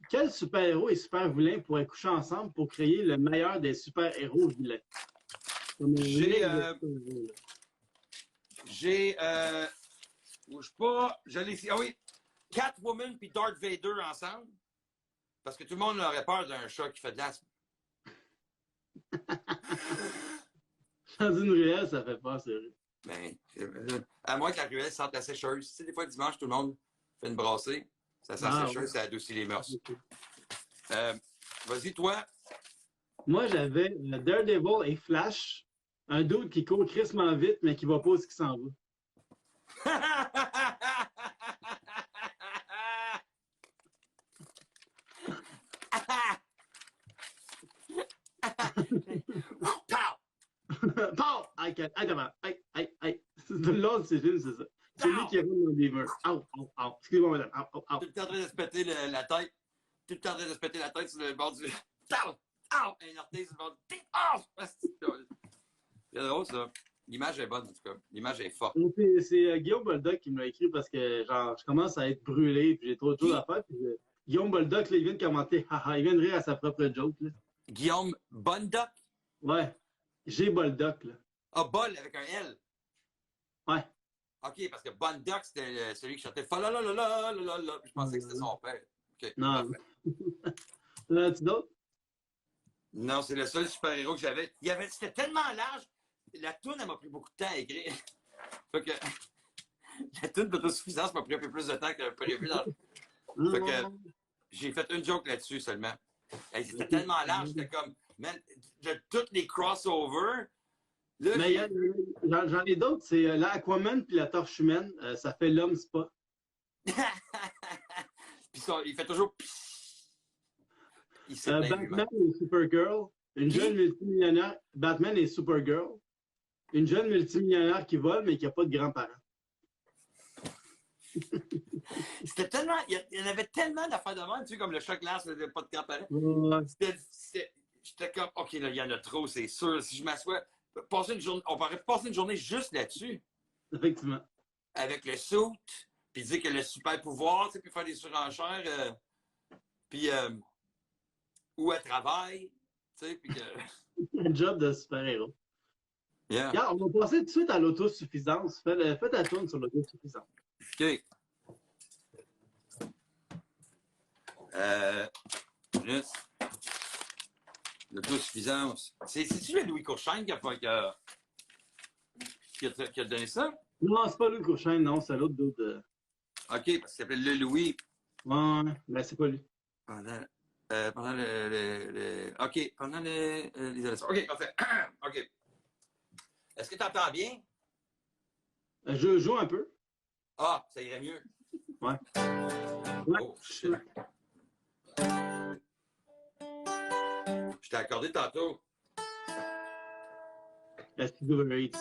quel super-héros et super vilain pourraient coucher ensemble pour créer le meilleur des super-héros vilains? Comme un J'ai, mix de super-héros, là. bouge pas, je l'ai ici. Ah oui, Catwoman puis Darth Vader ensemble. Parce que tout le monde aurait peur d'un chat qui fait de l'asthme. Dans une ruelle, ça fait peur, c'est vrai. Ben, à moins que la ruelle sente la sécheuse. Tu sais, des fois, le dimanche, tout le monde fait une brassée. Ça sent Ah, sécheuse, ouais. ça adoucit les mœurs. Euh, Vas-y, toi. Moi, j'avais Daredevil et Flash. Un dude qui court crissement vite, mais qui va pas où ce qu'il s'en va. Pow! Aïe. L'autre, c'est film, c'est ça. Celui qui rentre dans des murs. Au. Excusez-moi, madame. Au. Tout le temps en train de se péter la tête. Tout le temps en train de se péter la tête sur le bord du. Un orteil sur le bord du. C'est drôle, ça. L'image est bonne, en tout cas. L'image est forte. C'est Guillaume Boldoc qui me l'a écrit parce que genre, je commence à être brûlé puis j'ai trop de choses à faire. Guillaume Boldoc, là, il vient de commenter. Il vient de rire à sa propre joke. Là. Guillaume Bondoc. Ouais. J'ai Boldoc. Là. Ah, Bol avec un L. Ouais. OK, parce que Bondoc, c'était celui qui chantait fa la la la la la la. Je pensais que c'était son père. OK. Non. T'en as-tu d'autres? Non, c'est le seul super-héros que j'avais. C'était tellement large. La toune, elle m'a pris beaucoup de temps à écrire. Fait que la toune d'autosuffisance m'a pris un peu plus de temps que prévu dans le. Fait que j'ai fait une joke là-dessus seulement. Hey, c'était tellement large, c'était comme, man, de toutes les crossovers. Là, Mais j'en ai d'autres, c'est l'Aquaman puis la Torche humaine. Ça fait l'homme spa. Puis ça, il fait toujours. Il sait Batman et Supergirl. Une jeune multimillionnaire. Batman et Supergirl. Une jeune multimillionnaire qui vole, mais qui n'a pas de grands-parents. C'était tellement. Il y en avait tellement d'affaires de même, tu sais, comme le choc glace, pas de grands-parents. Ouais. J'étais comme, OK, là, il y en a trop, c'est sûr. Si je m'assois, on pourrait passer une journée juste là-dessus. Effectivement. Avec le suit, puis dire que le super pouvoir, tu sais, puis faire des surenchères, puis où elle travaille, tu sais, puis que. Un job de super-héros. Yeah. Regarde, on va passer tout de suite à l'autosuffisance. Fais ta tourne sur l'autosuffisance. OK. Juste. L'autosuffisance. C'est-tu le Louis Courchaine qui a donné ça? Non, c'est pas Louis Courchaine, non, c'est l'autre d'autre. OK, parce qu'il s'appelle le Louis. Ouais, mais c'est pas lui. Pendant OK, pendant les élections. OK, parfait. OK. Est-ce que tu entends bien? Je joue un peu. Ah, ça irait mieux. Ouais. Oh, shit. Je t'ai accordé tantôt. La Uber Eats.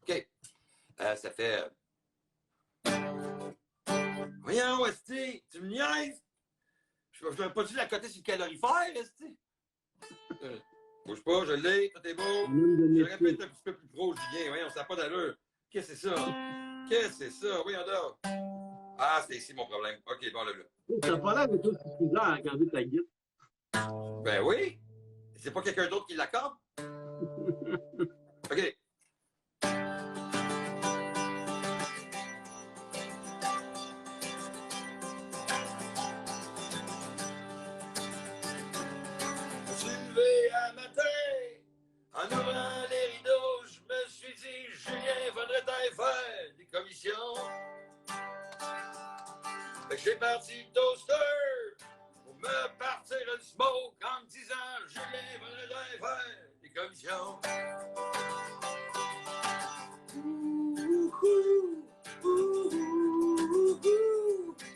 OK. Ça fait. Voyons, Esti, tu me niaises? Je n'avais pas dû la coter sur le calorifère, Esti. Bouge pas, je l'ai, tout est beau. J'aurais pu être un petit peu plus gros, Julien. Voyons, ça n'a pas d'allure. Qu'est-ce que c'est ça? Qu'est-ce que c'est ça? Voyons donc. Ah, c'était ici mon problème. OK, bon, là. T'as pas l'air d'autosuffisant à regarder ta guide. Ben oui. C'est pas quelqu'un d'autre qui l'accorde? OK. Levé un matin, en ouvrant les rideaux, je me suis dit, Julien, faudrait-il faire des commissions? Fait que j'ai parti le toaster pour me partir le smoke en me disant, Julien, faudrait-il faire des commissions?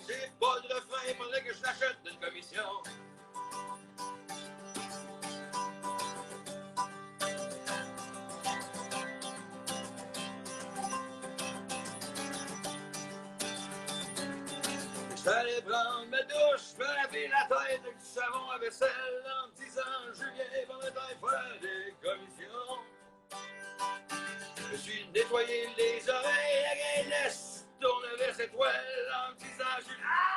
C'est pas de refrain, il faudrait que je l'achète d'une commission. J'allais prendre ma douche, me laver la tête avec du savon à vaisselle en me disant Julien va me faire des commissions. Je me suis nettoyé les oreilles avec un laisse tournevis étoile en me disant Julien.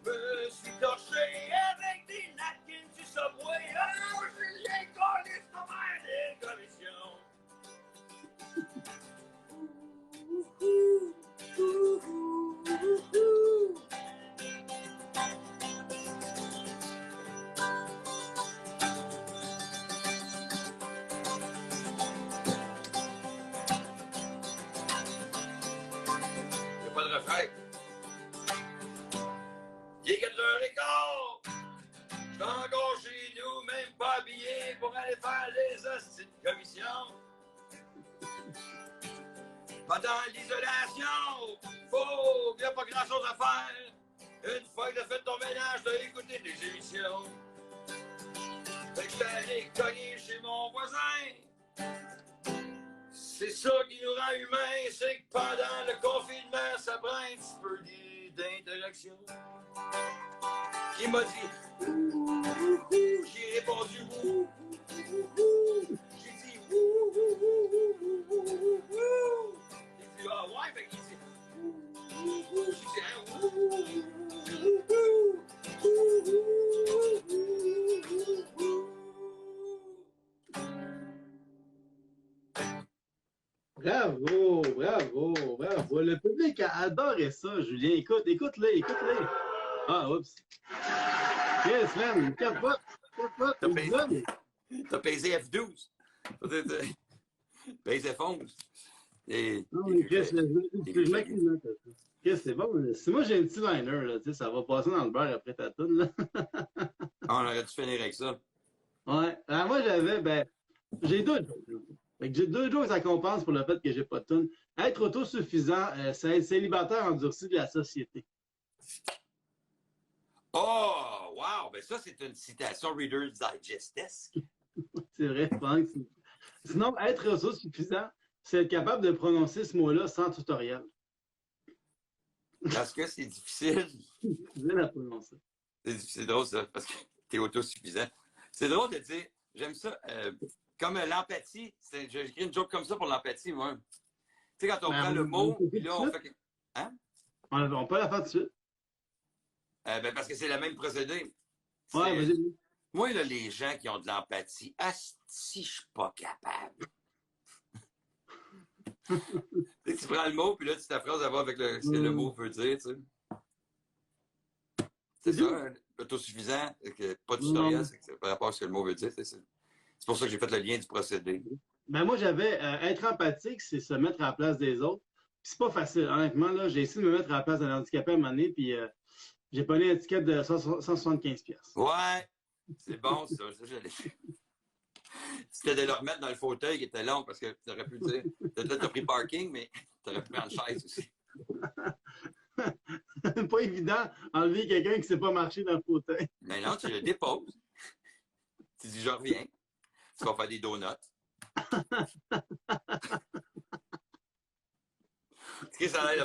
Je me suis torché avec des napkins du Subway. Oh, Julien Collis va faire des commissions. Il n'y a pas de refrain. Il est 4h15. Je suis encore chez nous, même pas habillé pour aller faire les hosties de commission. Pendant l'isolation, il n'y a pas grand-chose à faire. Une fois que tu as fait ton ménage, tu as écouté des émissions. Fait que je suis allé cogner chez mon voisin. C'est ça qui nous rend humains, c'est que pendant le confinement, ça prend un petit peu d'interaction. Il m'a dit j'ai répondu j'ai dit il dit ah ouais, fait qu'il dit j'ai dit Bravo, bravo, bravo. Le public a adoré ça, Julien. Écoute-le. Ah, oups. Yes, man, capote. T'as pesé F12. Pèse F11. Non, mais Chris, Chris, c'est bon. Si moi j'ai un petit liner, là, tu sais, ça va passer dans le beurre après ta toune, là. On aurait dû finir avec ça. Ouais. Alors, moi, j'ai deux jokes. Fait que j'ai deux jokes à compense pour le fait que j'ai pas de toune. Être autosuffisant, c'est être célibataire endurci de la société. Oh, wow! Ben ça, c'est une citation Reader's Digest-esque. C'est vrai, je pense. Sinon, être autosuffisant, c'est être capable de prononcer ce mot-là sans tutoriel. Parce que c'est difficile. C'est difficile à prononcer. C'est drôle, ça, parce que t'es autosuffisant. C'est drôle de dire, j'aime ça, comme l'empathie. J'ai écrit une joke comme ça pour l'empathie, moi. Tu sais, quand on prend le mot, puis là, on fait... Hein? On peut la faire tout de suite. Ben parce que c'est le même procédé. Ouais, vas-y. Moi, là, les gens qui ont de l'empathie, si je suis pas capable. Tu prends le mot, puis là, tu t'affrances à voir avec ce que le mot veut dire, tu sais. C'est ça, hein, autosuffisant, pas de tutoriel, c'est par rapport à ce que le mot veut dire. C'est pour ça que j'ai fait le lien du procédé. Ben moi, j'avais être empathique, c'est se mettre à la place des autres. Puis c'est pas facile, honnêtement. Là, j'ai essayé de me mettre à la place d'un handicapé à un moment donné, puis j'ai pogné un ticket de 175$. Ouais, c'est bon, ça j'allais faire. C'était de le remettre dans le fauteuil qui était long, parce que tu aurais pu dire, t'as pris parking, mais tu aurais pu prendre chaise aussi. Pas évident enlever quelqu'un qui ne sait pas marcher dans le fauteuil. Mais non, tu le déposes. Tu dis, je reviens. Tu vas faire des donuts.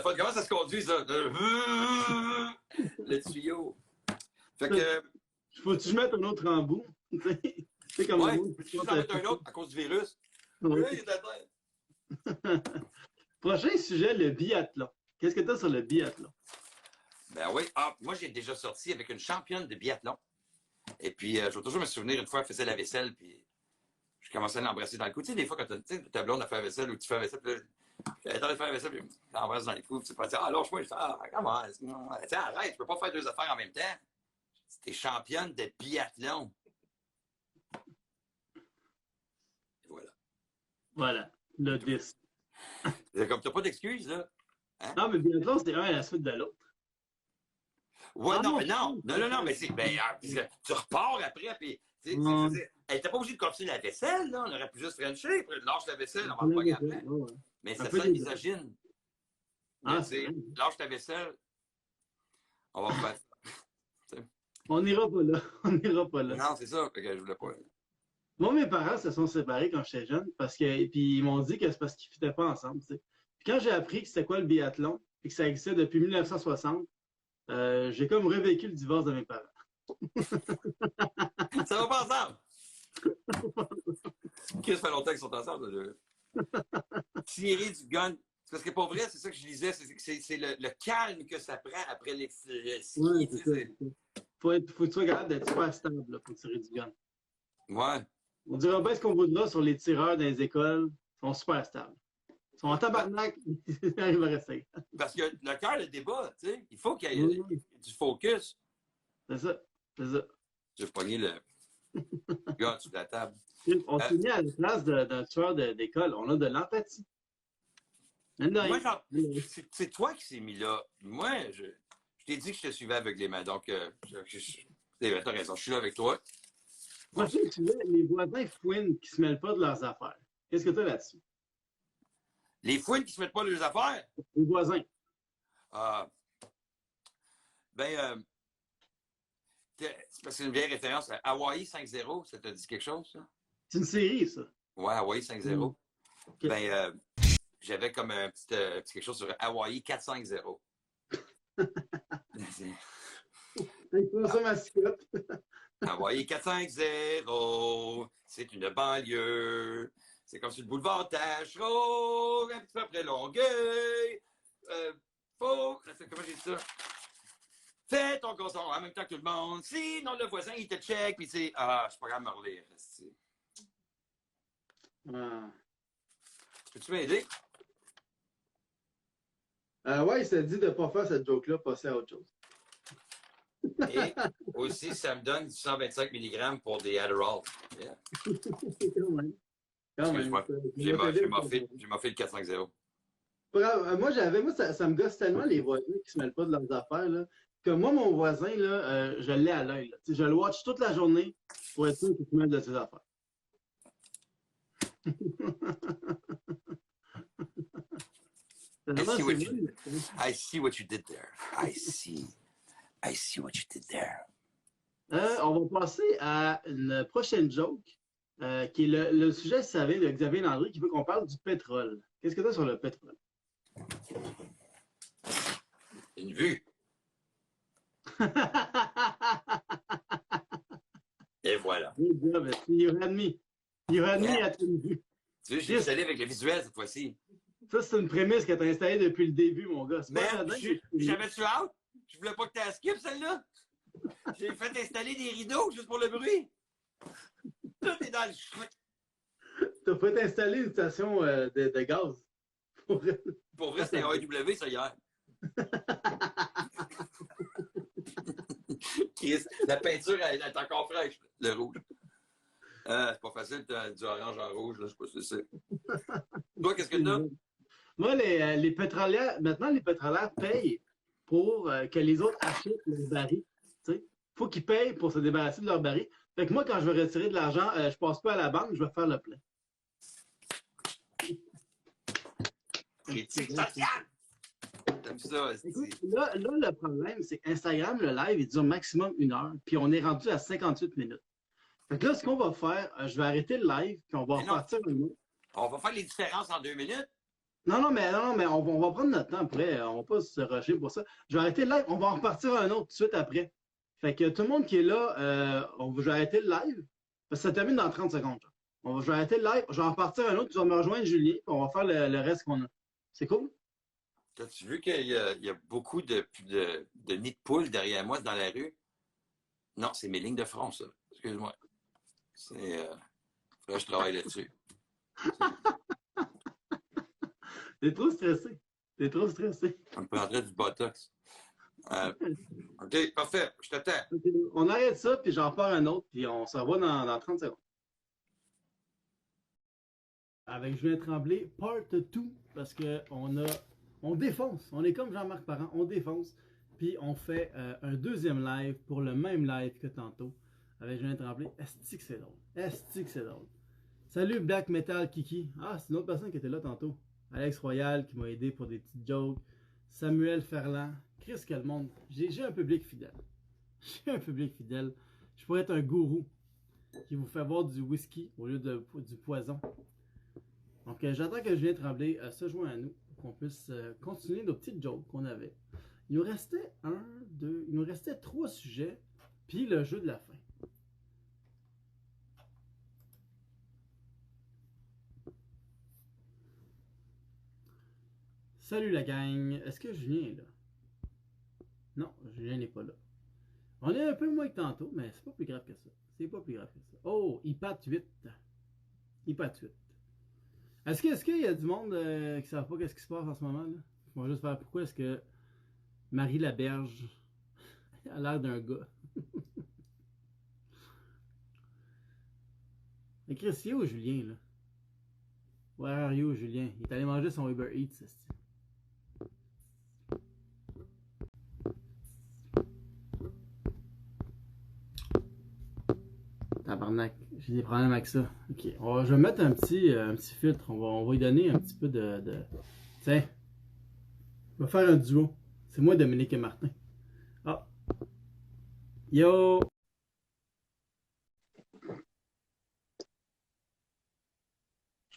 Comment ça se conduit, ça? Le tuyau. Fait que... Faut-tu que je mette un autre embout? Tu sais, comme ouais, peux-tu en mettre un autre à cause du virus? Oui, il est à terre. Prochain sujet, le biathlon. Qu'est-ce que tu as sur le biathlon? Ben oui. Ah, moi, j'ai déjà sorti avec une championne de biathlon. Et puis, je vais toujours me souvenir, une fois, elle faisait la vaisselle, puis je commençais à l'embrasser dans le cou. Tu sais, des fois, quand ta blonde a fait la vaisselle ou tu fais la vaisselle, puis elle est en train de faire la vaisselle, puis tu l'embrasses dans les coups, puis tu peux pas dire, ah, lâche-moi, comment? Arrête, je peux pas faire deux affaires en même temps. T'es championne de biathlon. Et voilà. Voilà, le 10. Comme t'as pas d'excuses, là. Hein? Non, mais biathlon, c'était un à la suite de l'autre. Ouais, non, mais c'est. Ben, tu repars après, puis. Elle n'était pas obligée de continuer la vaisselle, là. On aurait pu juste frencher, puis lâche la vaisselle, on va pas après. Mais c'est ça, misogyne. Lâche ta vaisselle, on va faire ça. On n'ira pas là. Non, c'est ça, que je voulais pas. Moi, mes parents se sont séparés quand j'étais jeune, puis ils m'ont dit que c'est parce qu'ils ne fitaient pas ensemble, tu sais. Puis quand j'ai appris que c'était quoi le biathlon, et que ça existait depuis 1960, j'ai comme revécu le divorce de mes parents. Ça va pas ensemble. Chris, ça fait longtemps qu'ils sont ensemble. Tirer du gun. Parce que pour vrai, c'est ça que je disais, c'est le calme que ça prend après les ski. Ouais, c'est ça. Faut que tu sois capable d'être super stable là, pour tirer du gun. Ouais. On dira bien ce qu'on voudra sur les tireurs dans les écoles. Ils sont super stables. Ils sont en tabarnak, ils arrivent à rester. Parce que le cœur, le débat, tu sais, il faut qu'il y ait du focus. C'est ça. C'est ça. J'ai pogné le gars sur la table. On s'est mis à la place d'un tueur d'école. On a de l'empathie. Moi, c'est toi qui s'est mis là. Moi, je t'ai dit que je te suivais aveuglément. Donc, t'as raison, je suis là avec toi. Moi, je sais que les voisins fouinent qui se mêlent pas de leurs affaires. Qu'est-ce que tu as là-dessus? Les fouines qui se mettent pas leurs affaires? Les voisins. C'est parce que c'est une vieille référence. Hawaii 5-0, ça te dit quelque chose, ça? C'est une série, ça. Ouais, Hawaii 5-0. Okay. J'avais comme un petit quelque chose sur Hawaii 4-5-0. C'est ça, mascotte. Hawaii 4-5-0, c'est une banlieue. C'est comme sur le boulevard Tachereau, un petit peu après Longueuil. Comment j'ai dit ça? Fais ton consommateur en même temps que tout le monde. Sinon, le voisin, il te check, puis c'est. Ah, je suis pas capable de me relire. Peux-tu m'aider? Ouais, il s'est dit de ne pas faire cette joke-là, passer à autre chose. Et aussi, ça me donne 125 mg pour des Adderall. Yeah. Quand même. J'ai moffé le 450. Moi, ça me gosse tellement les voisins qui ne se mêlent pas de leurs affaires. Là, que moi, mon voisin, là, je l'ai à l'œil. Je le watch toute la journée pour être sûr qu'il se mêle de ses affaires. I see what you did there. I see what you did there. On va passer à une prochaine joke, qui est le sujet, ça vient de Xavier Landry, qui veut qu'on parle du pétrole. Qu'est-ce que tu as sur le pétrole? Une vue. Et voilà. Il aurait admis. à une vue. Tu veux, j'ai installé avec le visuel cette fois-ci. Ça, c'est une prémisse que tu as installée depuis le début, mon gars. Mais j'avais-tu hâte? Je voulais pas que tu skip celle-là. J'ai fait installer des rideaux juste pour le bruit. Tout est dans le chouette. T'as fait installer une station de gaz. Pour vrai, c'était un AEW, ça, hier. Chris, la peinture, elle est encore fraîche, le rouge. C'est pas facile, du orange en rouge, là, je sais pas si c'est. Toi, qu'est-ce que t'as? Moi, les pétrolières, maintenant, les pétrolières payent pour que les autres achètent leurs barils. Il faut qu'ils payent pour se débarrasser de leurs barils. Fait que moi, quand je veux retirer de l'argent, je passe pas à la banque, je vais faire le plein. Critique sociale! T'aimes ça, écoute, là, le problème, c'est qu'Instagram, le live, il dure maximum 1 heure, puis on est rendu à 58 minutes. Fait que là, ce qu'on va faire, je vais arrêter le live, puis on va repartir un autre. On va faire les différences en 2 minutes? Non, mais on va prendre notre temps après. On va pas se rusher pour ça. Je vais arrêter le live, on va en repartir un autre tout de suite après. Fait que tout le monde qui est là, je vais arrêter le live, parce que ça termine dans 30 secondes. Je vais arrêter le live, je vais en repartir un autre, tu vas me rejoindre, Julien, puis on va faire le reste qu'on a. C'est cool? As-tu vu qu'il y a beaucoup de nids de poules derrière moi dans la rue? Non, c'est mes lignes de front, ça. Excuse-moi. Faudrait que je travaille là-dessus. T'es trop stressé. On me prendrait du Botox. OK, parfait. Je t'attends. Okay, on arrête ça, puis j'en repars un autre, puis on se revoit dans 30 secondes. Avec Julien Tremblay, part 2, parce qu'on défonce. On est comme Jean-Marc Parent, on défonce. Puis on fait un deuxième live pour le même live que tantôt avec Julien Tremblay. Esti que c'est drôle. Salut Black Metal Kiki. Ah, c'est une autre personne qui était là tantôt. Alex Royal qui m'a aidé pour des petites jokes. Samuel Ferland. Chris, quel monde. J'ai un public fidèle. Je pourrais être un gourou qui vous fait boire du whisky au lieu du poison. Donc j'attends que Julien Tremblay se joigne à nous qu'on puisse continuer nos petites jokes qu'on avait. Il nous restait il nous restait 3 sujets, puis le jeu de la fin. Salut la gang, est-ce que Julien est là? Non, Julien n'est pas là. On est un peu moins que tantôt, mais c'est pas plus grave que ça. C'est pas plus grave que ça. Oh, il pâte 8. Il pâte 8. Est-ce qu'il y a du monde qui ne savent pas ce qui se passe en ce moment? Là? On va juste faire pourquoi est-ce que Marie Laberge a l'air d'un gars. Mais Chris, il est où Julien là? Where are you Julien? Il est allé manger son Uber Eats. Tabarnak, j'ai des problèmes avec ça. Ok, je vais mettre un petit filtre. On va lui donner un petit peu de... Tiens, on va faire un duo. C'est moi, Dominique et Martin. Ah. Yo!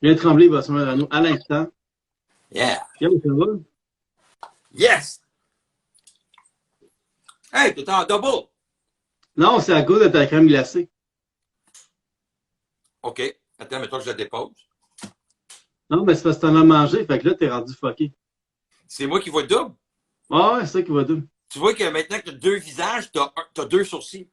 Julien Tremblay va se mettre à nous à l'instant. Yeah! Yo, ça va? Yes! Hey, t'es en double! Non, c'est à cause de ta crème glacée. OK. Attends, mais toi, je la dépose. Non, mais c'est parce que t'en as mangé, fait que là, t'es rendu fucké. C'est moi qui vois double. Ah ouais, c'est ça qui va double. Tu vois que maintenant que tu as 2 visages, tu as 2 sourcils.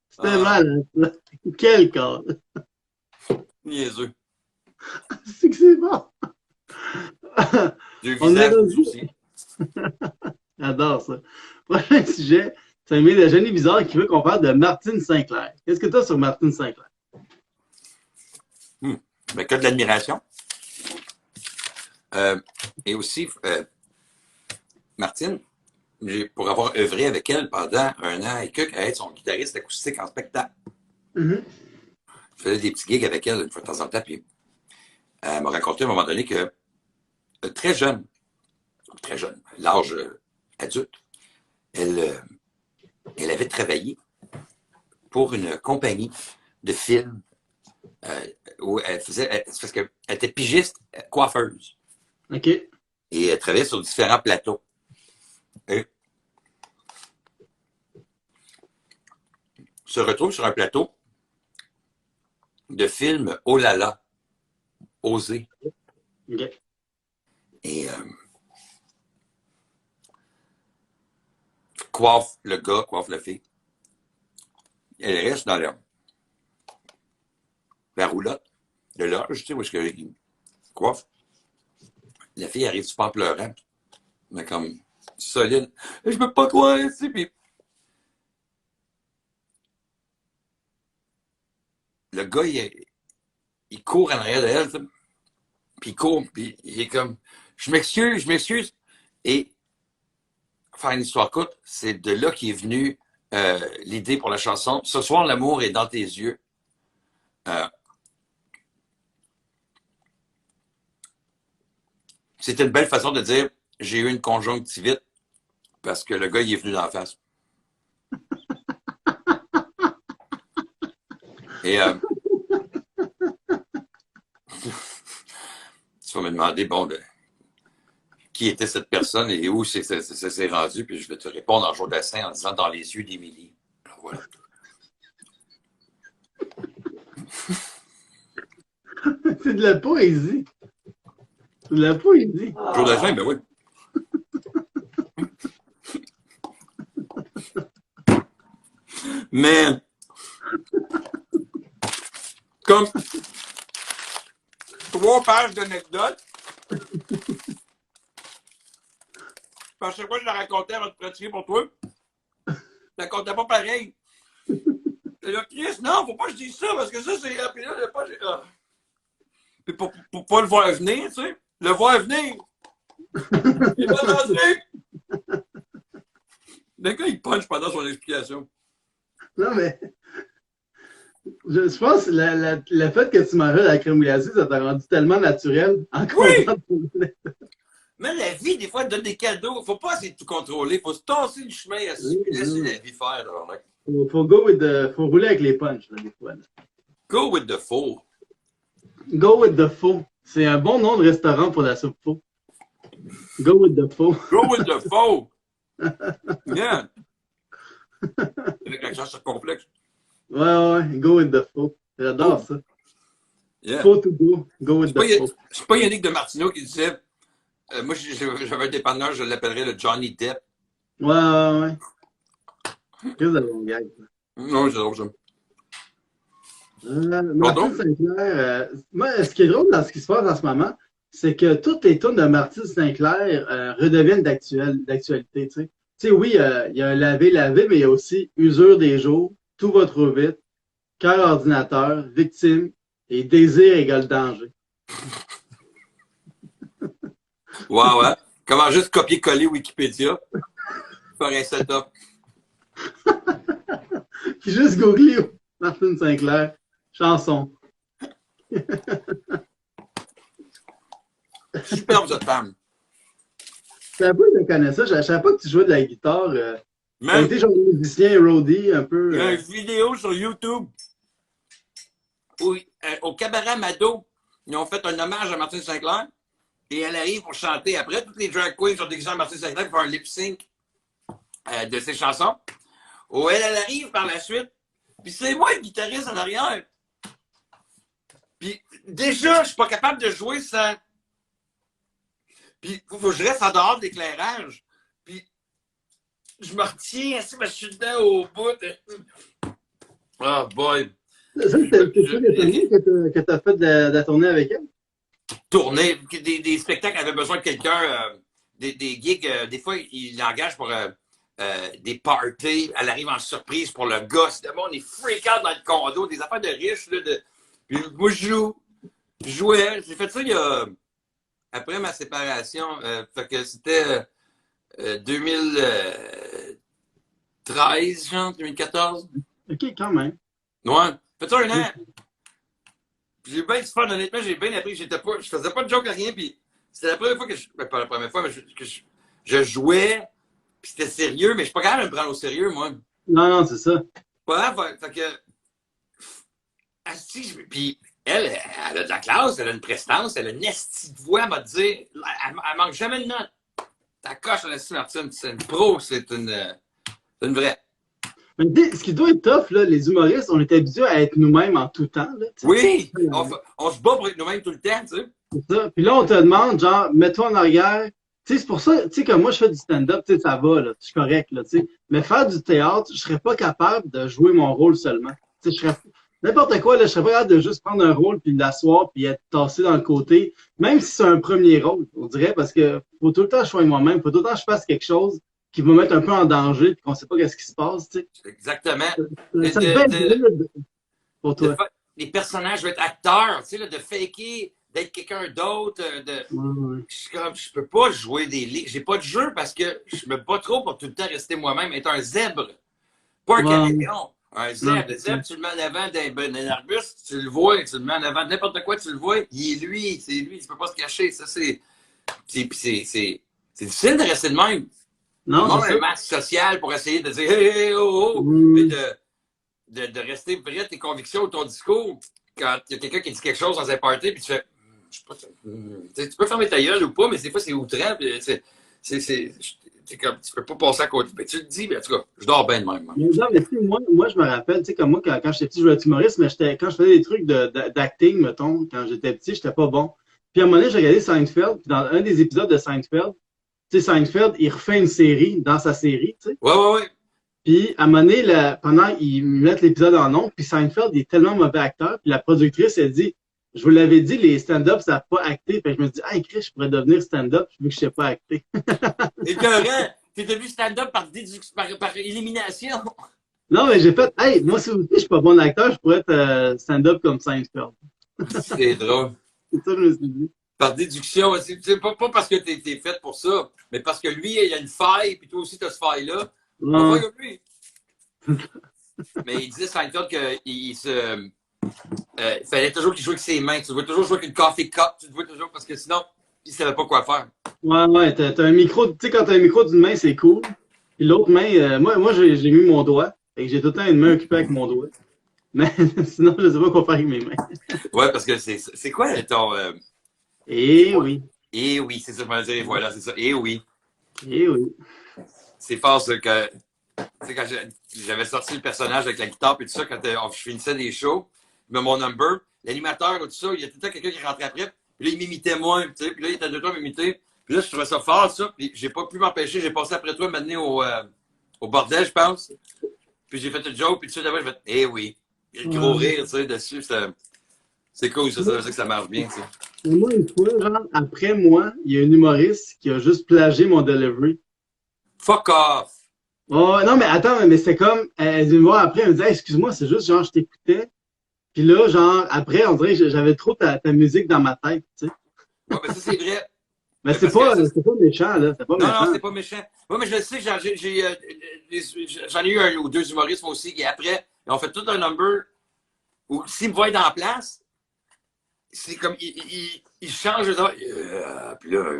C'était mal, hein? Quel corps! Niaiseux. C'est que c'est bon! 2 visages, 2 sourcils. J'adore ça. Prochain sujet, c'est un de Jenny Bizarre qui veut qu'on parle de Martine Sinclair. Qu'est-ce que tu as sur Martine Sinclair? Ben, que de l'admiration. Et aussi, Martine, pour avoir œuvré avec elle pendant 1 an et quelques, à être son guitariste acoustique en spectacle. Je faisais des petits gigs avec elle une fois de temps en temps, puis elle m'a raconté à un moment donné que très jeune, l'âge adulte, elle avait travaillé pour une compagnie de films où elle faisait, c'est parce qu'elle était pigiste, coiffeuse. OK. Et elle travaillait sur différents plateaux. Et se retrouve sur un plateau de film Oh là là, Osé. OK. Et coiffe le gars, coiffe la fille. Elle reste dans la roulotte, le loge, tu sais, où est-ce qu'il coiffe. La fille arrive super pleurant, mais comme solide. Je peux pas croire ici, puis le gars, il court en arrière d'elle, puis il court, puis il est comme, je m'excuse. Et, faire une histoire courte, c'est de là qu'est venue l'idée pour la chanson. Ce soir, l'amour est dans tes yeux. C'était une belle façon de dire, j'ai eu une conjonctivite parce que le gars, il est venu d'en face. Et tu vas me demander, bon, qui était cette personne et où ça s'est rendu, puis je vais te répondre en jour de Saint en disant dans les yeux d'Émilie. Alors voilà. C'est de la poésie. C'est de la poésie. Jour de Saint, ben oui. Mais, comme 3 pages d'anecdotes, parce que chaque fois que je la racontais avant de pratiquer pour toi, je la racontais pas pareil. Et là, Chris, non, faut pas que je dise ça, parce que ça, c'est. Puis là, puis pour pas le voir venir, tu sais. Le voir venir. Il est pas rentré. Le gars, il punch pendant son explication. Non, mais. Je pense que le fait que tu mangeais la crème glacée, ça t'a rendu tellement naturel en Oui! comptant ton Mais la vie, des fois, elle donne des cadeaux. Faut pas essayer de tout contrôler. Faut se tasser du chemin assis puis laisser la vie faire. Là. Faut rouler avec les punchs, là, des fois. Là. Go with the flow. Go with the faux. C'est un bon nom de restaurant pour la soupe faux. Go with the faux. Go with the flow. Yeah. Avec l'accent circonflexe. Ouais, go with the faux. J'adore ça. Yeah. Faux to go. Go with the faux. C'est pas Yannick de Martineau qui disait moi, j'avais un dépanneur, je l'appellerais le Johnny Depp. Ouais. Qu'est-ce de bon gag, ça. Non, c'est drôle, ça. Martine Sinclair, moi, ce qui est drôle dans ce qui se passe en ce moment, c'est que toutes les tunes de Martine Sinclair redeviennent d'actualité. Tu sais, oui, il y a un laver, mais il y a aussi usure des jours, tout va trop vite, cœur ordinateur, victime et désir égale danger. Wow, hein? Comment juste copier-coller Wikipédia? Faire un setup. Puis juste googler Martine Sinclair, chanson. Superbe, cette femme. Je savais pas que tu connais ça. Je savais pas que tu jouais de la guitare. Tu as Même, été genre musicien, roadie, un peu. il y a une vidéo sur YouTube où, au Cabaret Mado, ils ont fait un hommage à Martine Sinclair et elle arrive pour chanter. Après, toutes les drag queens sont déguisées en Martine Sinclair pour faire un lip-sync de ses chansons. Où elle arrive par la suite, puis c'est moi le guitariste en arrière. Puis déjà, je suis pas capable de jouer sans. Puis faut que je reste en dehors de l'éclairage. Puis je me retiens assis, parce que je suis dedans au bout. Oh boy. Ça, c'est que tu as fait de la tournée avec elle? Tourner, des spectacles avaient besoin de quelqu'un, des gigs, des fois, ils l'engagent pour des parties. Elle arrive en surprise pour le gosse. On est freak out dans le condo, des affaires de riches. Là, Puis moi, je jouais. J'ai fait ça il y a. Après ma séparation. Fait que c'était 2013, genre, 2014. Ok, quand même. Ouais. Fait ça un an. J'ai bien du fun, honnêtement, j'ai bien appris. Je faisais pas de joke à rien. Puis c'était la première fois pas la première fois, mais je jouais. Puis c'était sérieux, mais je suis pas capable de me prendre au sérieux, moi. Non, c'est ça. Ouais, fait que. Puis elle a de la classe, elle a une prestance, elle a une estie de voix, elle m'a dit. Elle manque jamais de notes. Ta coche, Alessie Martin, c'est une pro, c'est une vraie. Mais ce qui doit être tough, là, les humoristes, on est habitués à être nous-mêmes en tout temps. Là, oui! On se bat pour être nous-mêmes tout le temps, tu sais. C'est ça. Puis là, on te demande, genre, mets-toi en arrière. Tu sais, c'est pour ça, tu sais, que moi, je fais du stand-up, tu sais, ça va, là, je suis correct, là, tu sais. Mais faire du théâtre, je serais pas capable de jouer mon rôle seulement. Tu sais, je serais, n'importe quoi, là, je serais pas capable de juste prendre un rôle, puis l'asseoir, puis être tassé dans le côté, même si c'est un premier rôle, on dirait, parce que faut tout le temps que je sois moi-même, faut tout le temps que je fasse quelque chose qui va me mettre un peu en danger, puis qu'on sait pas qu'est-ce qui se passe, tu sais. Exactement. Ça me fait pour toi. Les personnages veulent être acteurs, tu sais, là, de faker, d'être quelqu'un d'autre. Je peux pas jouer des livres. J'ai pas de jeu parce que je me bats trop pour tout le temps rester moi-même, être un zèbre. Pas un caméléon. Un zèbre. Le zèbre, tu le mets en avant d'un arbuste, tu le vois, tu le mets en avant de n'importe quoi, tu le vois. Il est lui, c'est lui, tu peux pas se cacher. Ça, c'est difficile de rester de même. Non, c'est un masque social pour essayer de dire hey, oh, mais de rester vrai de tes convictions ou ton discours quand il y a quelqu'un qui dit quelque chose dans un party puis tu fais je sais pas, tu peux fermer ta gueule ou pas, mais des fois c'est outrant. C'est comme tu peux pas passer à côté. Tu le dis, mais en tout cas, je dors bien de même. Non, mais moi, je me rappelle, tu sais, comme moi, quand j'étais petit, je jouais à humoriste, mais quand je faisais des trucs d'acting, mettons, quand j'étais petit, j'étais pas bon. Puis à un moment donné, j'ai regardé Seinfeld, puis dans un des épisodes de Seinfeld, tu sais, Seinfeld, il refait une série dans sa série, tu sais. Ouais. Puis à un moment donné, pendant qu'ils mettent l'épisode en ondes, puis Seinfeld, il est tellement mauvais acteur, puis la productrice, elle dit, je vous l'avais dit, les stand-up, ça n'a pas acté. Puis je me dis, ah, Chris, je pourrais devenir stand-up, vu que je sais pas acter. Et que t'es devenu stand-up par élimination. Non, mais j'ai fait, hey, moi, si aussi je suis pas bon acteur, je pourrais être stand-up comme Seinfeld. C'est drôle. C'est ça que je me suis dit. Par déduction, c'est pas parce que t'es fait pour ça, mais parce que lui, il a une faille, puis toi aussi, t'as cette faille-là. On va comme lui. Mais il disait Seinfeld qu'il se. Il fallait toujours qu'il joue avec ses mains. Tu dois toujours jouer avec une coffee cup. Tu dois toujours parce que sinon, il savait pas quoi faire. Ouais, t'as un micro, tu sais, quand t'as un micro d'une main, c'est cool. Puis l'autre main, moi j'ai mis mon doigt. Fait que j'ai tout le temps une main occupée avec mon doigt. Mais sinon, je sais pas quoi faire avec mes mains. Ouais, parce que c'est quoi ton. Eh oui, Eh oui, c'est ça que je veux dire. Voilà, c'est ça. Eh oui. eh oui. C'est fort, ça, que. Tu sais, quand j'avais sorti le personnage avec la guitare et tout ça, quand je finissais des shows, mais mon number, l'animateur, tout ça, il y a tout le temps quelqu'un qui rentrait après, puis là, il m'imitait moi, tu sais, puis là, il était deux temps m'imiter. Puis là, je trouvais ça fort, ça, puis j'ai pas pu m'empêcher, j'ai passé après toi, maintenant au bordel, je pense. Puis j'ai fait une joke, puis tout de suite, d'abord, j'ai fait, eh oui. Il y a le gros rire, tu sais, dessus, c'est cool, ça, ça veut dire que ça marche bien, tu sais. Et moi, une fois, genre, après moi, il y a un humoriste qui a juste plagié mon delivery. Fuck off! Oh, non, mais attends, mais c'est comme, elle est venue me voir après, elle me dit, hey, excuse-moi, c'est juste, genre, je t'écoutais. Puis là, genre, après, on dirait que j'avais trop ta musique dans ma tête, tu sais. Ouais, mais ça, c'est vrai. Mais Mais parce que ça, c'est pas méchant, là. C'est pas non, non, méchant. c'est pas méchant. Oui, mais je le sais, j'en ai eu un ou deux humoristes moi aussi, et après, ils ont fait tout un number où s'ils me voient dans la place, c'est comme, ils changent, puis là,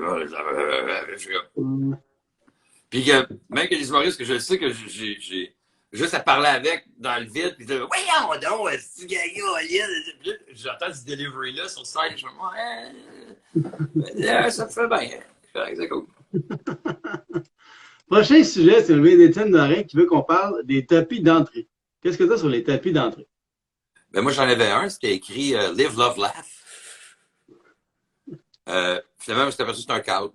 puis même que les humoristes que je sais que j'ai juste à parler avec dans le vide, puis de voyons donc, c'est gaga, j'entends ce delivery-là sur scène, je me dis, ouais, ça te fait bien. C'est cool. Prochain sujet, c'est le vient d'Étienne Doré qui veut qu'on parle des tapis d'entrée. Qu'est-ce que t'as sur les tapis d'entrée? Ben moi, j'en avais un, c'était écrit Live, Love, Laugh. Finalement, je me suis aperçu que c'était un cadre.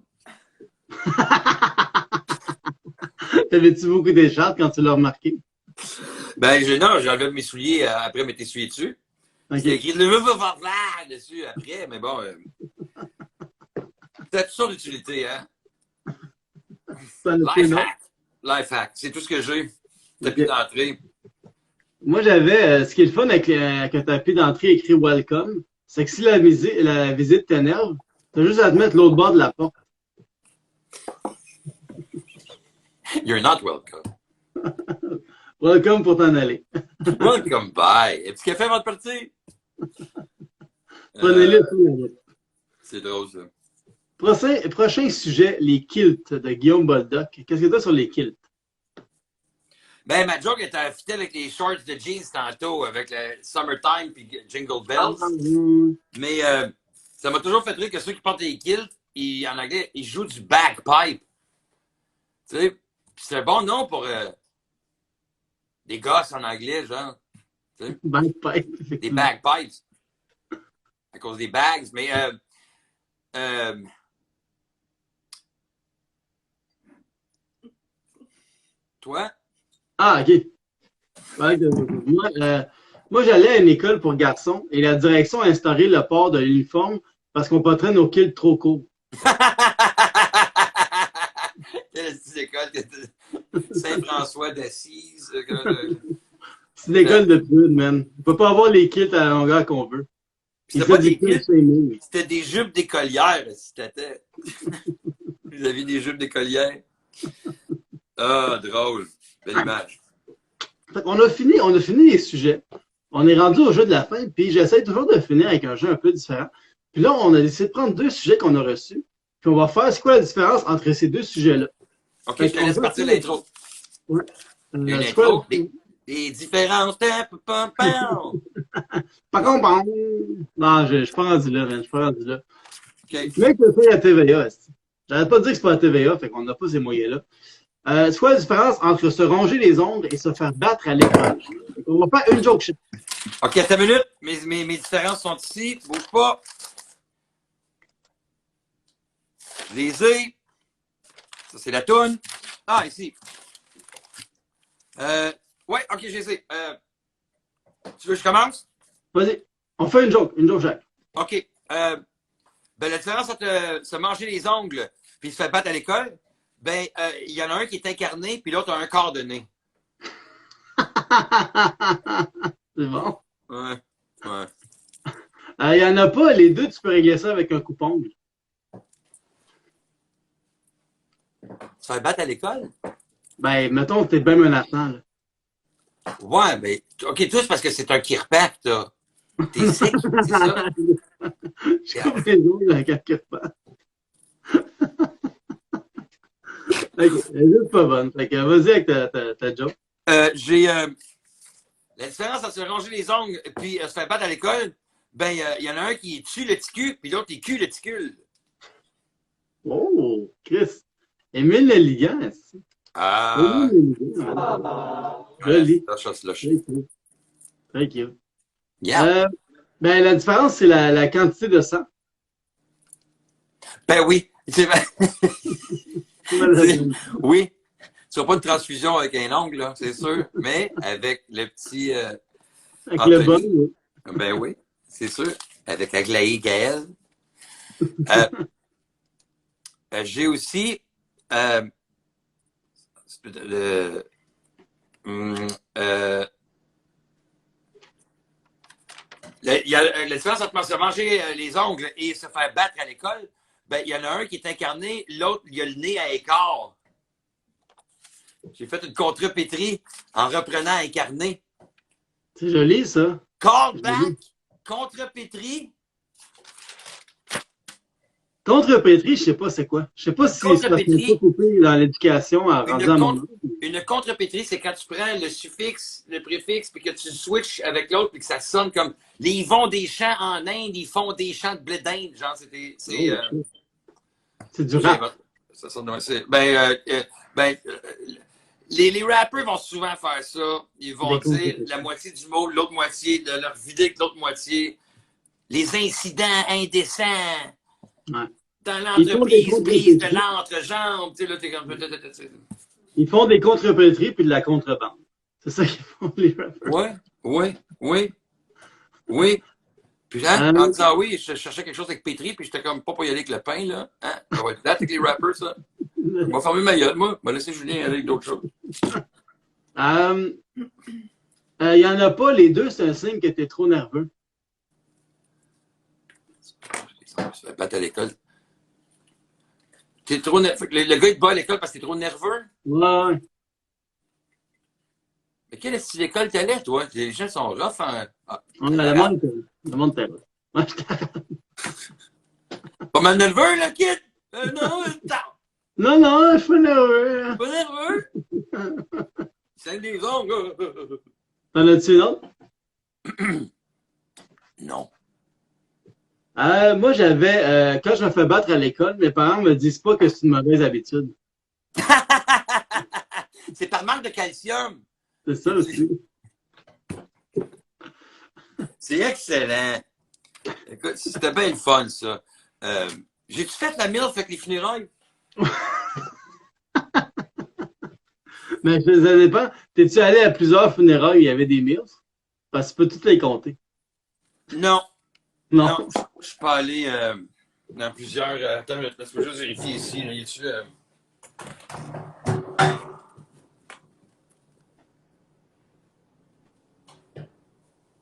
T'avais-tu beaucoup d'écharpes quand tu l'as remarqué? Ben, non, j'enlevais mes souliers après m'être essuyé dessus. C'était OK. écrit Live, Love, Laugh dessus après, mais bon, c'est toutes sortes d'utilité, hein. T'en as pris Life une autre? hack. Life hack. C'est tout ce que j'ai. Tapis OK. d'entrée. Moi, j'avais, ce qui est le fun avec un tapis d'entrée écrit Welcome, c'est que si la visite t'énerve, t'as juste à te mettre l'autre bord de la porte. You're not welcome. Welcome pour t'en aller. Welcome, bye. Est-ce qu'il a fait votre partie? Prenez-le sur la route. C'est drôle, ça. Prochain sujet, les kilts de Guillaume Boldoc. Qu'est-ce que t'as sur les kilts? Ben, ma joke était fidèle avec les shorts de jeans tantôt, avec le Summertime puis Jingle Ah, Bells. Mais ça m'a toujours fait rire que ceux qui portent des kilts, en anglais, ils jouent du bagpipe. Tu sais, c'est un bon nom pour des gosses en anglais, genre. Tu sais, Bagpipe, des effectivement. bagpipes. À cause des bags. Mais toi? Ah, OK. Moi, j'allais à une école pour garçons et la direction a instauré le port de l'uniforme parce qu'on porterait nos kilts trop courts. Quelle petite école Saint-François d'Assise. C'est une école de prude, man. On peut pas avoir les kilts à la longueur qu'on veut. Il C'était fait pas du des kilt kilts, shaming. c'était des jupes d'écolière, si t'étais. Vous avez des jupes d'écolière. Ah, drôle. Belle image. On a fini les sujets. On est rendu au jeu de la fin, puis j'essaie toujours de finir avec un jeu un peu différent. Puis là, on a décidé de prendre deux sujets qu'on a reçus, puis on va faire c'est quoi la différence entre ces deux sujets-là. OK, Fait je te qu'on laisse va partir faire- l'intro. Ouais. Il y a une C'est quoi intro. Les différences. Par contre, bon, non, je suis pas rendu là, man. Je suis pas rendu là. OK. Mec, le fait à TVA, esti. J'arrête pas de dire que c'est pas la TVA, fait qu'on n'a pas ces moyens-là. C'est quoi la différence entre se ronger les ongles et se faire battre à l'école? On va faire une joke shit. OK, attends une minute. Mes différences sont ici. Bouge pas. Je les ai. Ça, c'est la toune. Ah, ici. Ouais, OK, je les ai. Tu veux que je commence? Vas-y. On fait une joke chaque. OK. Ben, la différence entre se manger les ongles puis se faire battre à l'école, ben, il y en a un qui est incarné, puis l'autre a un quart de nez. C'est bon. Ouais. Ouais. Il y en a pas, les deux, tu peux régler ça avec un coupon. Se faire battre à l'école? Ben, mettons que t'es bien menaçant, là. Ouais, mais. OK, toi, c'est parce que c'est un chiropracte, t'es sec, c'est ça? Je coupe les ongles à quelque part. Ok, elle est juste pas bonne. Fait que vas-y avec ta joke. J'ai. La différence entre se ranger les ongles et se faire battre à l'école, ben, il y en a un qui tue le ticule, puis l'autre, il cul le ticule. Oh, Chris. Émile Leligan, Ah, Émile Leligan. voilà, Joli. c'est ça, slush. Très cute. Très cute. Yeah. Euh, ben, la différence, c'est la quantité de sang. Ben oui. C'est vrai. Oui. Tu n'as pas une transfusion avec un ongle, là, c'est sûr, mais avec le petit Avec le bon. Anthony. Ben oui, c'est sûr. Avec Aglaé Gaël. Euh, j'ai aussi euh, le, hum, euh, il y a la différence entre se manger les ongles et se faire battre à l'école. Ben, il y en a un qui est incarné, l'autre, il a le nez à écart. J'ai fait une contrepétrie en reprenant incarné. C'est joli, ça. Callback, contrepétrie. Contre-pétri, je sais pas c'est quoi. Je sais pas Une si c'est parce qu'on n'est pas contrepétrie, coupé dans l'éducation à rendu à mon âge. une contrepétrie, c'est quand tu prends le suffixe, le préfixe, puis que tu switches avec l'autre, puis que ça sonne comme les Yvon Deschamps en Inde, ils font des champs de blé d'Inde. Genre, C'est du rap. Ça sonne les rappers vont souvent faire ça. Ils vont dire la moitié du mot, l'autre moitié, de leur vider avec l'autre moitié. Les incidents indécents. Ouais. Dans l'entreprise, brise de l'entrejambe. Tu sais, là, t'es comme. Ils font des contre-pétries puis de la contrebande. C'est ça qu'ils font, les rappers. Oui, oui, oui, oui. Puis, hein, en disant oui, je cherchais quelque chose avec pétri, puis j'étais comme pas pour y aller avec le pain, là. Hein? Ça va être là avec les rappers, ça. Je vais fermer ma gueule, moi. Je vais laisser Julien aller avec d'autres choses. Il y en a pas, les deux, c'est un signe que t'es trop nerveux. Ça fait battre à l'école. T'es trop nerveux. Le gars, il te bat à l'école parce que t'es trop nerveux. Ouais. Mais quelle est-ce que l'école t'allais, toi? Les gens sont rough. Hein? Ah, Le monde t'aime. pas mal nerveux, là, kid? Non, Non, non, je suis pas nerveux. pas nerveux. C'est des ongles. T'en as-tu une autre? Non. Moi, quand je me fais battre à l'école, mes parents me disent pas que c'est une mauvaise habitude. C'est par manque de calcium. C'est ça aussi. C'est excellent. Écoute, c'était bien le fun, ça. J'ai-tu fait la MILF avec les funérailles? Mais ça dépend. T'es-tu allé à plusieurs funérailles où il y avait des meals? Parce que tu peux toutes les compter. Non. Non. Non, je suis pas allé dans plusieurs. Attends, je peux juste vérifier ici. Là, y a-tu,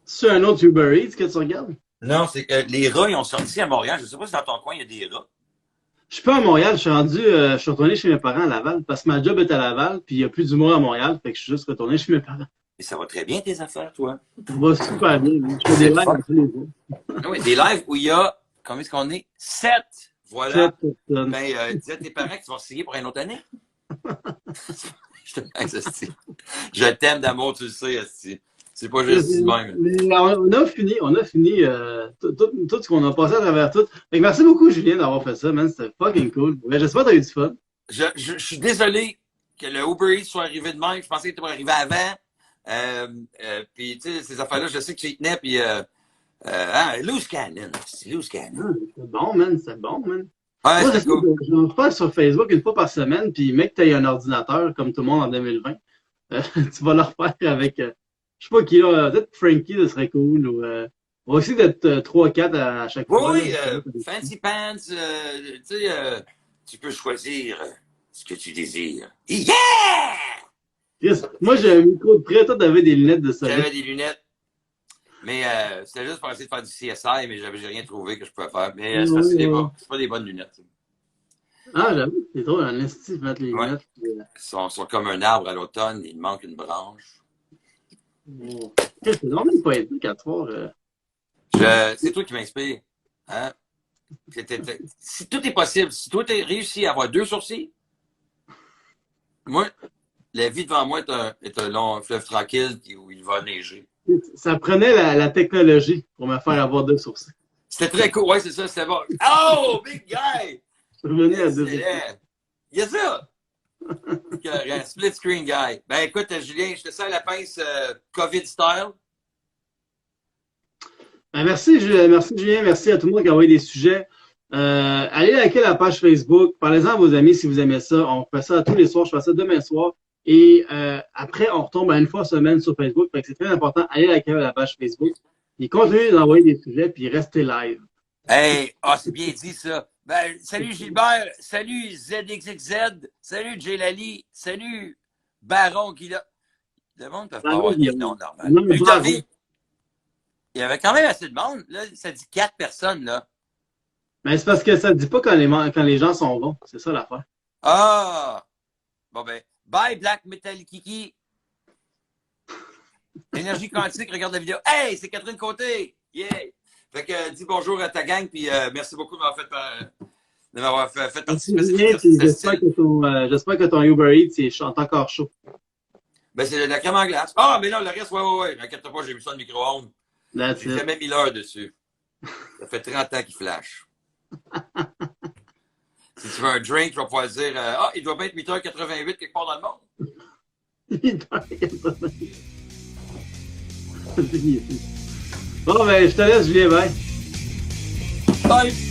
C'est un autre Uber Eats que tu regardes? Non, c'est que les rats, ils ont sorti à Montréal. Je ne sais pas si dans ton coin, il y a des rats. Je suis pas à Montréal, je suis retourné chez mes parents à Laval parce que ma job est à Laval, puis il n'y a plus d'humour à Montréal, fait que je suis juste retourné chez mes parents. Mais ça va très bien, tes affaires, toi. Ça va super bien. Je fais des lives tous les jours. Ah oui, des lives où il y a, combien est-ce qu'on est? 7. Voilà. 7 personnes. Ben, dis à tes parents que tu vas signer pour une autre année. Je te baise, esti. Je t'aime d'amour, tu le sais, esti. C'est pas juste du même. Mais on a fini tout ce qu'on a passé à travers tout. Fait que merci beaucoup, Julien, d'avoir fait ça, man. C'était fucking cool. Ouais, j'espère que t'as eu du fun. Je suis désolé que le Uber Eats soit arrivé de même. Je pensais qu'il était arrivé avant. Puis, tu sais, ces affaires-là, je sais que tu y tenais. Puis, loose cannon. C'est loose cannon. C'est bon, man. C'est bon, man. Ouais, Moi, c'est cool. je vais faire sur Facebook une fois par semaine, puis mec, t'as un ordinateur comme tout le monde en 2020. Tu vas le refaire avec, je sais pas qui, là, peut-être Frankie, ça serait cool. Ou, on va essayer d'être 3-4 à chaque Oui, fois. oui, Là. Fancy Pants, tu sais, tu peux choisir ce que tu désires. Yeah! Yes. Moi, j'ai un micro de près, toi, t'avais des lunettes de soleil. J'avais des lunettes. Mais c'était juste pour essayer de faire du CSI, mais j'ai rien trouvé que je pouvais faire. Mais c'est parce que c'est pas des bonnes lunettes. Ah, j'avoue, c'est trop un esti de mettre les lunettes. Ils sont comme un arbre à l'automne, il manque une branche. Oh. C'est normal pas être à te voir. C'est toi qui m'inspire. Hein? Si tout est possible, si toi, tu réussi à avoir 2 sourcils, moi, la vie devant moi est un long fleuve tranquille où il va neiger. Ça prenait la technologie pour me faire avoir 2 sourcils. C'était très cool. Ouais, c'est ça, c'était bon. Oh, big guy! Je suis revenu à 2 sourcils. Excellent. Yes, ça! Un split screen guy. Ben écoute, Julien, je te sers la pince COVID style. Ben, merci Julien, merci à tout le monde qui a envoyé des sujets. Allez liker la page Facebook, parlez-en à vos amis si vous aimez ça. On fait ça tous les soirs, je fais ça demain soir. Et après, on retombe à une fois semaine sur Facebook. Fait que c'est très important. Allez liker la page Facebook. Et continuez d'envoyer des sujets, puis restez live. Hey, c'est bien dit ça. Ben, salut Gilbert, salut ZXXZ, salut Jélali, salut Baron qui l'a. Le monde ne peut pas avoir des noms normaux. Il y avait quand même assez de monde. Là, ça dit 4 personnes, là. Mais c'est parce que ça ne dit pas quand les gens sont bons. C'est ça l'affaire. Ah! Bon ben, bye Black Metal Kiki. Énergie quantique, regarde la vidéo. Hey, c'est Catherine Côté! Yeah! Fait que dis bonjour à ta gang, puis merci beaucoup de m'avoir fait participer. J'espère que ton Uber Eats est encore chaud. Ben, c'est de la crème en glace. Ah, mais non, le reste, ouais. T'inquiète pas, j'ai mis ça dans le micro-ondes. J'ai jamais mis l'heure dessus. Ça fait 30 ans qu'il flash. Si tu veux un drink, je vais pouvoir dire il doit bien être 8h88 quelque part dans le monde. 8h88. Bon, ben, je te laisse, Julien, bye. Bye!